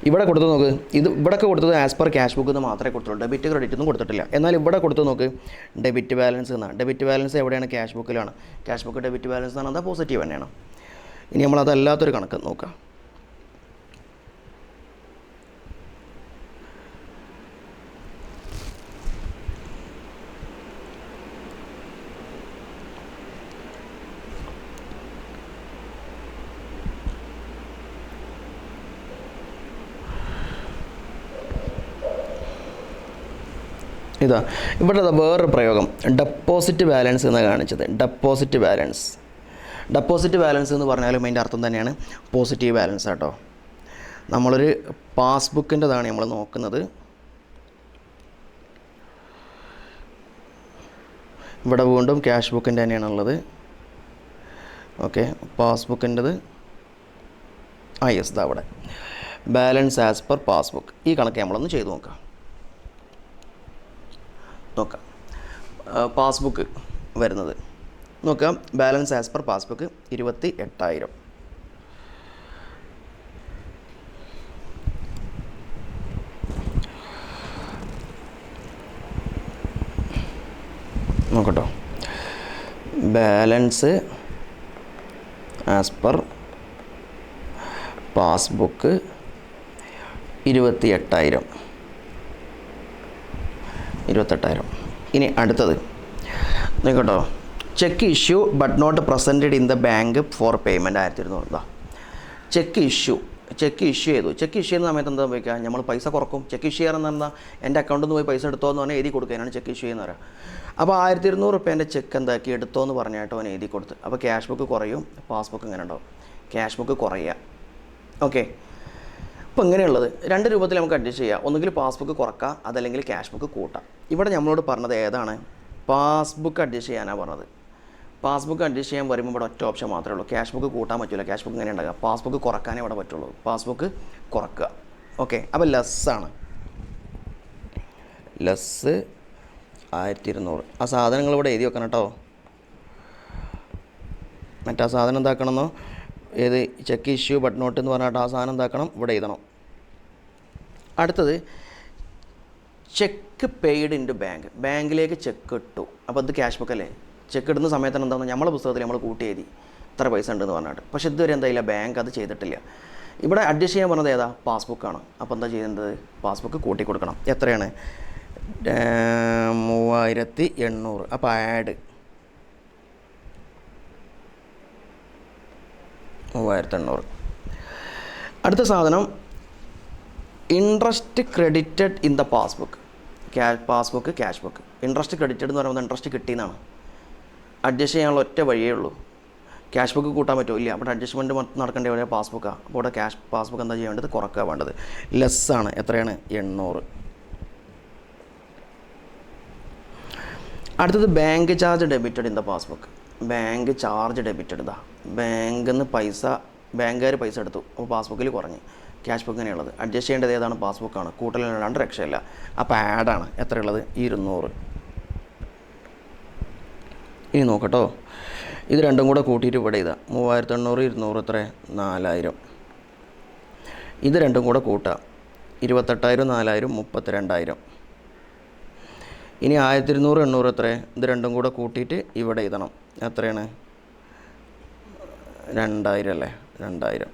ഇവിടെ കൊടുത്ത് നോക്ക്. ഇത് ഇവിടെയൊക്കെ കൊടുത്തത് ആസ് പെർ ക്യാഷ് ബുക്ക് എന്ന് മാത്രമേ കൊടുത്തുള്ളൂ. ഡെബിറ്റ് ക്രെഡിറ്റ് ഒന്നും കൊടുത്തിട്ടില്ല. എന്നാൽ ഇവിടെ കൊടുത്ത് നോക്ക്, ഡെബിറ്റ് ബാലൻസ് എന്നാണ്. ഡെബിറ്റ് ബാലൻസ് എവിടെയാണ്? ക്യാഷ് ബുക്കിലാണ്. ക്യാഷ് ബുക്ക് ഡെബിറ്റ് ബാലൻസ് എന്നാണ്, അതാ പോസിറ്റീവ് തന്നെയാണ്. ഇനി നമ്മളതല്ലാത്തൊരു കണക്ക് നോക്കാം. ഇതാ ഇവിടെ വേറൊരു പ്രയോഗം ഡെപ്പോസിറ്റ് ബാലൻസ് എന്ന് കാണിച്ചത്. ഡെപ്പോസിറ്റ് ബാലൻസ് എന്ന് പറഞ്ഞാലും അതിൻ്റെ അർത്ഥം തന്നെയാണ് പോസിറ്റീവ് ബാലൻസ് കേട്ടോ. നമ്മളൊരു പാസ്ബുക്കിൻ്റെതാണ് നമ്മൾ നോക്കുന്നത്. ഇവിടെ വീണ്ടും ക്യാഷ് ബുക്കിൻ്റെ തന്നെയാണുള്ളത്. ഓക്കെ, പാസ്ബുക്കിൻ്റെത് യെസ് ഇതാ അവിടെ ബാലൻസ് ആസ് പെർ പാസ്ബുക്ക്. ഈ കണക്ക് നമ്മളൊന്ന് ചെയ്ത് നോക്കാം. പാസ്ബുക്ക് വരുന്നത് നോക്കാം. Balance as per passbook 28,000. നോക്കട്ടോ, ബാലൻസ് ആസ് പെർ പാസ്ബുക്ക് 28,000. ഇനി അടുത്തത് നോക്കട്ടോ, cheque issue but not presented in the bank for payment 1200. Cheque issue ചെയ്തു. ചെക്ക് ഇഷ്യൂ ചെയ്യുന്ന സമയത്ത് എന്താ ഉപയോഗിക്കുക? നമ്മൾ പൈസ കുറക്കും. ചെക്ക് ഇഷ്യൂ ചെയ്യാറെന്ന് പറഞ്ഞാൽ എൻ്റെ അക്കൗണ്ടിൽ നിന്ന് പോയി പൈസ എടുത്തോ എന്ന് പറഞ്ഞാൽ എഴുതി കൊടുക്കാനാണ് ചെക്ക് ഇഷ്യൂ ചെയ്യുന്ന പറയുക. അപ്പോൾ 1200 റുപ്യേൻ്റെ ചെക്ക് എന്താക്കി എടുത്തോ എന്ന് പറഞ്ഞിട്ട് അവൻ എഴുതി കൊടുത്ത്. അപ്പോൾ ക്യാഷ് ബുക്ക് കുറയും, പാസ്ബുക്ക് ഇങ്ങനെ ഉണ്ടാവും. ക്യാഷ് ബുക്ക് കുറയുക. ഓക്കെ, അപ്പോൾ ഇങ്ങനെയുള്ളത് 2 രൂപത്തിൽ നമുക്ക് അഡ്ജസ്റ്റ് ചെയ്യാം. ഒന്നുകിൽ പാസ്ബുക്ക് കുറക്കാം, അതല്ലെങ്കിൽ ക്യാഷ് ബുക്ക് കൂട്ടാം. ഇവിടെ നമ്മളോട് പറഞ്ഞത് ഏതാണ്? പാസ്ബുക്ക് അഡ്ജസ്റ്റ് ചെയ്യാനാണ് പറഞ്ഞത്. പാസ്ബുക്ക് അഡ്ജസ്റ്റ് ചെയ്യാൻ വരുമ്പോൾ ഇവിടെ ഒറ്റ ഓപ്ഷൻ മാത്രമേ ഉള്ളൂ. ക്യാഷ് ബുക്ക് കൂട്ടാൻ പറ്റില്ല. ക്യാഷ് ബുക്ക് ഇങ്ങനെ ഉണ്ടാകുക. പാസ്ബുക്ക് കുറക്കാനേ ഇവിടെ പറ്റുള്ളൂ. പാസ്ബുക്ക് കുറക്കുക. ഓക്കെ, അപ്പോൾ ലെസ്സാണ്. ലെസ് 1200. ആ സാധനങ്ങൾ ഇവിടെ എഴുതി വെക്കണം കേട്ടോ. മറ്റേ ആ സാധനം എന്താക്കണമെന്നോ, ഏത് ചെക്ക് ഇഷ്യൂ ബട്ട് നോട്ട് എന്ന് പറഞ്ഞിട്ട് ആ സാധനം എന്താക്കണം, ഇവിടെ എഴുതണം. അടുത്തത് cheque paid in to bank. ബാങ്കിലേക്ക് ചെക്ക് ഇട്ടു. അപ്പോൾ ഇത് ക്യാഷ് ബുക്ക് അല്ലേ? ചെക്ക് ഇടുന്ന സമയത്താണ് എന്താണെന്ന് നമ്മളെ പുസ്തകത്തിൽ നമ്മൾ കൂട്ടി എഴുതി ഇത്ര പൈസ ഉണ്ടെന്ന് പറഞ്ഞിട്ട്. പക്ഷേ ഇതുവരെ എന്തായില്ല, ബാങ്ക് അത് ചെയ്തിട്ടില്ല. ഇവിടെ അഡ്ജസ്റ്റ് ചെയ്യാൻ പറഞ്ഞത് ഏതാ? പാസ്ബുക്കാണ്. അപ്പോൾ എന്താ ചെയ്യേണ്ടത്? പാസ്ബുക്ക് കൂട്ടി കൊടുക്കണം. എത്രയാണ്? 3800. അപ്പോൾ ആഡ് 3800. അടുത്ത സാധനം interest credited in the passbook. Passbook cash book. Interest credited എന്ന് പറയുമ്പോൾ ഇൻട്രസ്റ്റ് കിട്ടിയെന്നാണ്. അഡ്ജസ്റ്റ് ചെയ്യാനുള്ള ഒറ്റ വഴിയേ ഉള്ളൂ. ക്യാഷ് ബുക്ക് കൂട്ടാൻ പറ്റുമോ? ഇല്ല. അവിടെ അഡ്ജസ്റ്റ്മെൻറ്റ് നടക്കേണ്ട വഴിയാണ് പാസ്ബുക്കാണ്. അപ്പോൾ ഇവിടെ പാസ്ബുക്ക് എന്താ ചെയ്യേണ്ടത്? കുറക്കുക വേണ്ടത്. ലെസ്സാണ്. എത്രയാണ്? 800. അടുത്തത് bank charge debited in the passbook. Bank charge debited. ഇതാ ബാങ്കിൽ നിന്ന് ബാങ്കുകാർ പൈസ എടുത്തു. അപ്പോൾ പാസ്ബുക്കിൽ കുറഞ്ഞ്. Cash book ഇങ്ങനെയുള്ളത്. അഡ്ജസ്റ്റ് ചെയ്യേണ്ടത് ഏതാണ്? പാസ്ബുക്കാണ്. കൂട്ടലില്ലാണ്ട് രക്ഷയില്ല. അപ്പോൾ ആഡാണ്. എത്രയുള്ളത്? 200. ഇനി നോക്കട്ടോ, ഇത് രണ്ടും കൂടെ കൂട്ടിയിട്ട് ഇവിടെ ഇതാ 3800 200 എത്ര? 4000. ഇത് രണ്ടും കൂടെ കൂട്ടുക. 28,000 4000 32,000. ഇനി 1200 800 എത്ര? ഇത് രണ്ടും കൂടെ കൂട്ടിയിട്ട് ഇവിടെ എഴുതണം. എത്രയാണ്? 2000 അല്ലേ? 2000.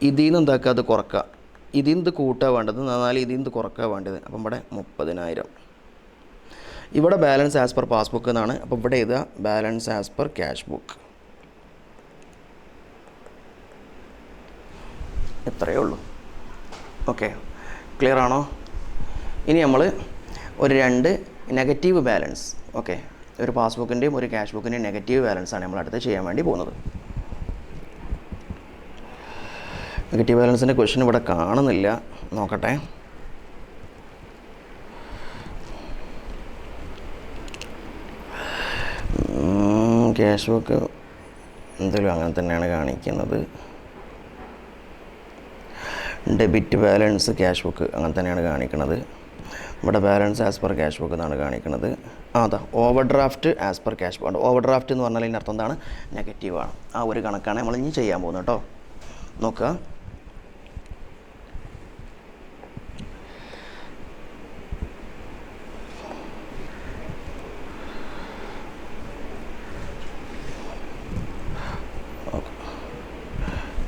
ഇതിൽ നിന്ന് എന്താക്കുക? അത് കുറക്കുക. ഇതിൽ നിന്ന് കൂട്ടുക വേണ്ടത്, എന്നാൽ ഇതിൽ നിന്ന് കുറക്കുക വേണ്ടത്. അപ്പം ഇവിടെ 30,000. ഇവിടെ ബാലൻസ് ആസ് പെർ പാസ്ബുക്ക് എന്നാണ്. അപ്പോൾ ഇവിടെ എഴുതുക balance as per cash book. ഇത്രയേ ഉള്ളൂ. ഓക്കെ, ക്ലിയർ ആണോ? ഇനി നമ്മൾ ഒരു 2 നെഗറ്റീവ് ബാലൻസ്. ഓക്കെ, ഒരു പാസ്ബുക്കിൻ്റെയും ഒരു ക്യാഷ് ബുക്കിൻ്റെയും നെഗറ്റീവ് ബാലൻസാണ് നമ്മൾ അടുത്ത് ചെയ്യാൻ വേണ്ടി പോകുന്നത്. നെഗറ്റീവ് ബാലൻസിൻ്റെ ക്വസ്റ്റ്യൻ ഇവിടെ കാണുന്നില്ല. നോക്കട്ടെ. ക്യാഷ് ബുക്ക് എന്തെങ്കിലും അങ്ങനെ തന്നെയാണ് കാണിക്കുന്നത്. ഡെബിറ്റ് ബാലൻസ് ക്യാഷ് ബുക്ക് അങ്ങനെ തന്നെയാണ് കാണിക്കുന്നത്. ഇവിടെ balance as per cash book എന്നാണ് കാണിക്കുന്നത്. അതാ over draft as per cash book. Over draft എന്ന് പറഞ്ഞാൽ ഇതിൻ്റെ അർത്ഥം എന്താണ്? നെഗറ്റീവാണ്. ആ ഒരു കണക്കാണ് നമ്മൾ ഇനി ചെയ്യാൻ പോകുന്നത് കേട്ടോ. നോക്കുക.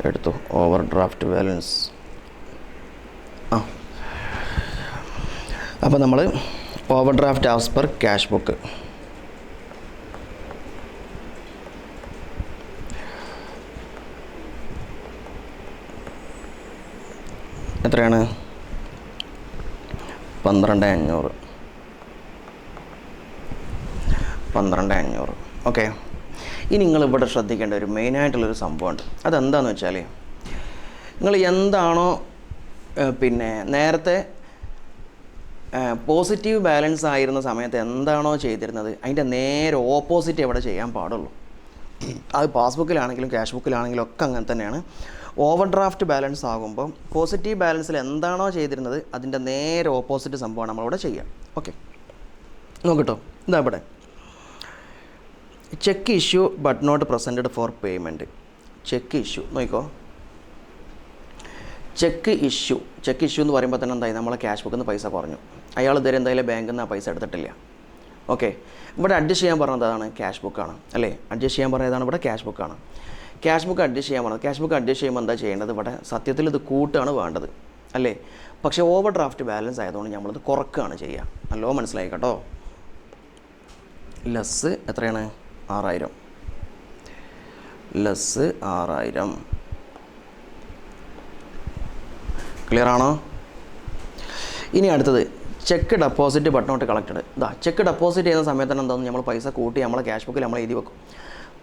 എടുത്തു ഓവർ ഡ്രാഫ്റ്റ് ബാലൻസ്. അപ്പോൾ നമ്മൾ over draft as per cash book എത്രയാണ്? 12,500. 12,500. ഓക്കെ, ഇനി നിങ്ങൾ ഇവിടെ ശ്രദ്ധിക്കേണ്ട ഒരു മെയിനായിട്ടുള്ളൊരു സംഭവമുണ്ട്. അതെന്താണെന്ന് വെച്ചാൽ, നിങ്ങൾ എന്താണോ നേരത്തെ പോസിറ്റീവ് ബാലൻസ് ആയിരുന്ന സമയത്ത് എന്താണോ ചെയ്തിരുന്നത് അതിൻ്റെ നേരെ ഓപ്പോസിറ്റ് ഇവിടെ ചെയ്യാൻ പാടുള്ളൂ. അത് പാസ്ബുക്കിലാണെങ്കിലും ക്യാഷ് ബുക്കിലാണെങ്കിലും ഒക്കെ അങ്ങനെ തന്നെയാണ്. ഓവർ ഡ്രാഫ്റ്റ് ബാലൻസ് ആകുമ്പോൾ പോസിറ്റീവ് ബാലൻസിൽ എന്താണോ ചെയ്തിരുന്നത് അതിൻ്റെ നേരെ ഓപ്പോസിറ്റ് സംഭവമാണ് നമ്മളിവിടെ ചെയ്യുക. ഓക്കെ, നോക്കട്ടോ, ഇതാ ഇവിടെ cheque issue but not presented for payment. Cheque issue നോക്കിക്കോ. ചെക്ക് ഇഷ്യൂ എന്ന് പറയുമ്പോൾ തന്നെ എന്തായി, നമ്മളെ ക്യാഷ് ബുക്കിൽ നിന്ന് പൈസ കുറഞ്ഞു. അയാൾ ഇതുവരെ എന്തായാലും ബാങ്കിൽ നിന്ന് ആ പൈസ എടുത്തിട്ടില്ല. ഓക്കെ, ഇവിടെ അഡ്ജസ്റ്റ് ചെയ്യാൻ പറഞ്ഞതാണ് ക്യാഷ് ബുക്കാണ് അല്ലേ. അഡ്ജസ്റ്റ് ചെയ്യാൻ പറഞ്ഞതാണ് ഇവിടെ ക്യാഷ് ബുക്കാണ്. ക്യാഷ് ബുക്ക് അഡ്ജസ്റ്റ് ചെയ്യാൻ പറഞ്ഞത്. ക്യാഷ് ബുക്ക് അഡ്ജസ്റ്റ് ചെയ്യുമ്പോൾ എന്താ ചെയ്യേണ്ടത്, ഇവിടെ സത്യത്തിൽ ഇത് കൂട്ടാണ് വേണ്ടത് അല്ലേ. പക്ഷേ ഓവർ ഡ്രാഫ്റ്റ് ബാലൻസ് ആയതുകൊണ്ട് നമ്മളിത് കുറക്കുകയാണ് ചെയ്യുക. നല്ലോ മനസ്സിലായി കേട്ടോ. ലെസ് എത്രയാണ്, 6,000. ലെസ് 6,000. ക്ലിയർ ആണോ? ഇനി അടുത്തത് cheque deposit but not collected. ഇതാ ചെക്ക് ഡെപ്പോസിറ്റ് ചെയ്യുന്ന സമയത്ത് തന്നെ എന്താണെന്ന് നമ്മൾ പൈസ കൂട്ടി നമ്മളെ ക്യാഷ് ബുക്കിൽ നമ്മൾ എഴുതി വെക്കും.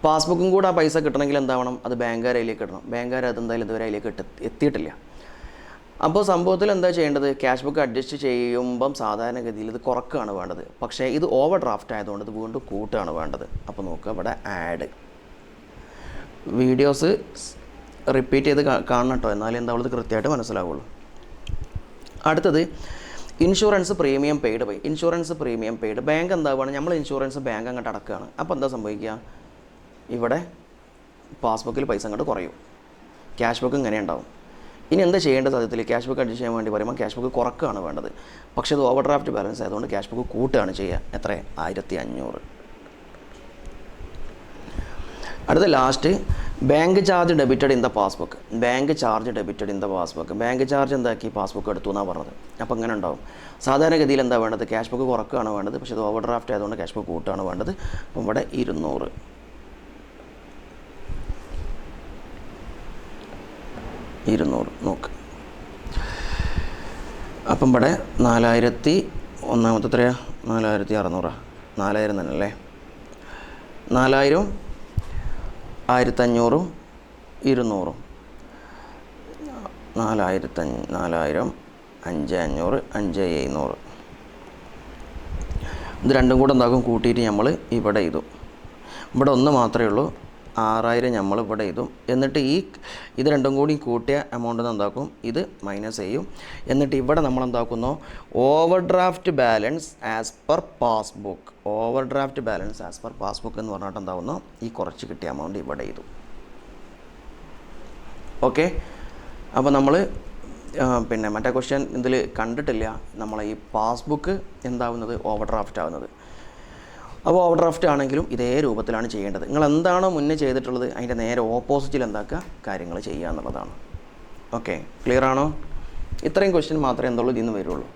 പാസ്ബുക്കും കൂടെ ആ പൈസ കിട്ടണമെങ്കിൽ എന്താവണം, അത് ബാങ്കുകാരയിലേക്ക് ഇടണം. ബാങ്കുകാർ അതെന്തായാലും ഇതുവരെ അതിലേക്ക് എത്തിയിട്ടില്ല. അപ്പോൾ സംഭവത്തിൽ എന്താ ചെയ്യേണ്ടത്, ക്യാഷ് ബുക്ക് അഡ്ജസ്റ്റ് ചെയ്യുമ്പം സാധാരണഗതിയിൽ ഇത് കുറക്കുകയാണ് വേണ്ടത്. പക്ഷേ ഇത് ഓവർ ഡ്രാഫ്റ്റ് ആയതുകൊണ്ട് ഇത് വീണ്ടും കൂട്ടുകയാണ് വേണ്ടത്. അപ്പോൾ നോക്കുക, ഇവിടെ ആഡ് വീഡിയോസ് റിപ്പീറ്റ് ചെയ്ത് കാണണം കേട്ടോ, എന്നാലും എന്താ ഉള്ളത് കൃത്യമായിട്ട് മനസ്സിലാവുള്ളൂ. അടുത്തത് ഇൻഷുറൻസ് പ്രീമിയം പെയ്ഡ് പോയി. ഇൻഷുറൻസ് പ്രീമിയം പെയ്ഡ് ബാങ്ക് എന്താവുകയാണ്, നമ്മൾ ഇൻഷുറൻസ് ബാങ്ക് അങ്ങോട്ട് അടക്കുകയാണ്. അപ്പോൾ എന്താ സംഭവിക്കുക, ഇവിടെ പാസ്ബുക്കിൽ പൈസ അങ്ങോട്ട് കുറയും, ക്യാഷ് ബുക്ക് ഇങ്ങനെ ഉണ്ടാവും. ഇനി എന്താ ചെയ്യേണ്ടത്, സത്യത്തിൽ ക്യാഷ് ബുക്ക് അഡ്ജസ്റ്റ് ചെയ്യാൻ വേണ്ടി പറയുമ്പോൾ ക്യാഷ് ബുക്ക് കുറക്കുകയാണ് വേണ്ടത്. പക്ഷേ ഇത് ഓവർ ഡ്രാഫ്റ്റ് ബാലൻസ് ആയതുകൊണ്ട് ക്യാഷ് ബുക്ക് കൂട്ടുകയാണ് ചെയ്യുക. എത്ര, 1,500. അടുത്ത last bank charge debited in the passbook. Bank charge debited in the passbook. Bank charge എന്താക്കി, പാസ്ബുക്ക് എടുത്തു എന്നാണ് പറഞ്ഞത്. അപ്പോൾ ഇങ്ങനെ ഉണ്ടാവും. സാധാരണഗതിയിൽ എന്താ വേണ്ടത്, ക്യാഷ് ബുക്ക് കുറക്കുകയാണ് വേണ്ടത്. പക്ഷേ ഇത് ഓവർ ഡ്രാഫ്റ്റ് ആയതുകൊണ്ട് ക്യാഷ് ബുക്ക് കൂട്ടുകയാണ് വേണ്ടത്. അപ്പം ഇവിടെ 200. നോക്ക്. അപ്പം ഇവിടെ 4,000 ഒന്നാമത്തെ എത്രയാ, 4,600. 4,000 തന്നെ അല്ലേ. 4,000, 1,500, 200. 4,000, 5,500, 5,700. ഇത് രണ്ടും കൂടെ എന്താക്കും, കൂട്ടിയിട്ട് നമ്മൾ ഇവിടെ എഴുതും. ഇവിടെ ഒന്ന് മാത്രമേ ഉള്ളൂ, 6,000 നമ്മൾ ഇവിടെ എഴുതും. എന്നിട്ട് ഇത് രണ്ടും കൂടി കൂട്ടിയ എമൗണ്ട് എന്താക്കും, ഇത് മൈനസ് ചെയ്യും. എന്നിട്ട് ഇവിടെ നമ്മൾ എന്താക്കുന്നു, overdraft balance as per passbook. Overdraft balance as per passbook എന്ന് പറഞ്ഞിട്ട് എന്താകുന്നു, ഈ കുറച്ച് കിട്ടിയ എമൗണ്ട് ഇവിടെ എഴുതും. ഓക്കെ, അപ്പോൾ നമ്മൾ മറ്റേ ക്വസ്റ്റ്യൻ ഇതിൽ കണ്ടിട്ടില്ല. നമ്മളെ ഈ പാസ്ബുക്ക് എന്താവുന്നത്, ഓവർ ഡ്രാഫ്റ്റ് ആവുന്നത്. അപ്പോൾ ഓവർ ഡ്രാഫ്റ്റ് ആണെങ്കിലും ഇതേ രൂപത്തിലാണ് ചെയ്യേണ്ടത്. നിങ്ങൾ എന്താണോ മുന്നേ ചെയ്തിട്ടുള്ളത് അതിൻ്റെ നേരെ ഓപ്പോസിറ്റിൽ എന്താക്കുക, കാര്യങ്ങൾ ചെയ്യുക എന്നുള്ളതാണ്. ഓക്കെ, ക്ലിയർ ആണോ? ഇത്രയും ക്വസ്റ്റ്യൻ മാത്രമേ എന്തുള്ളൂ ഇതിൽ നിന്ന് വരുള്ളൂ.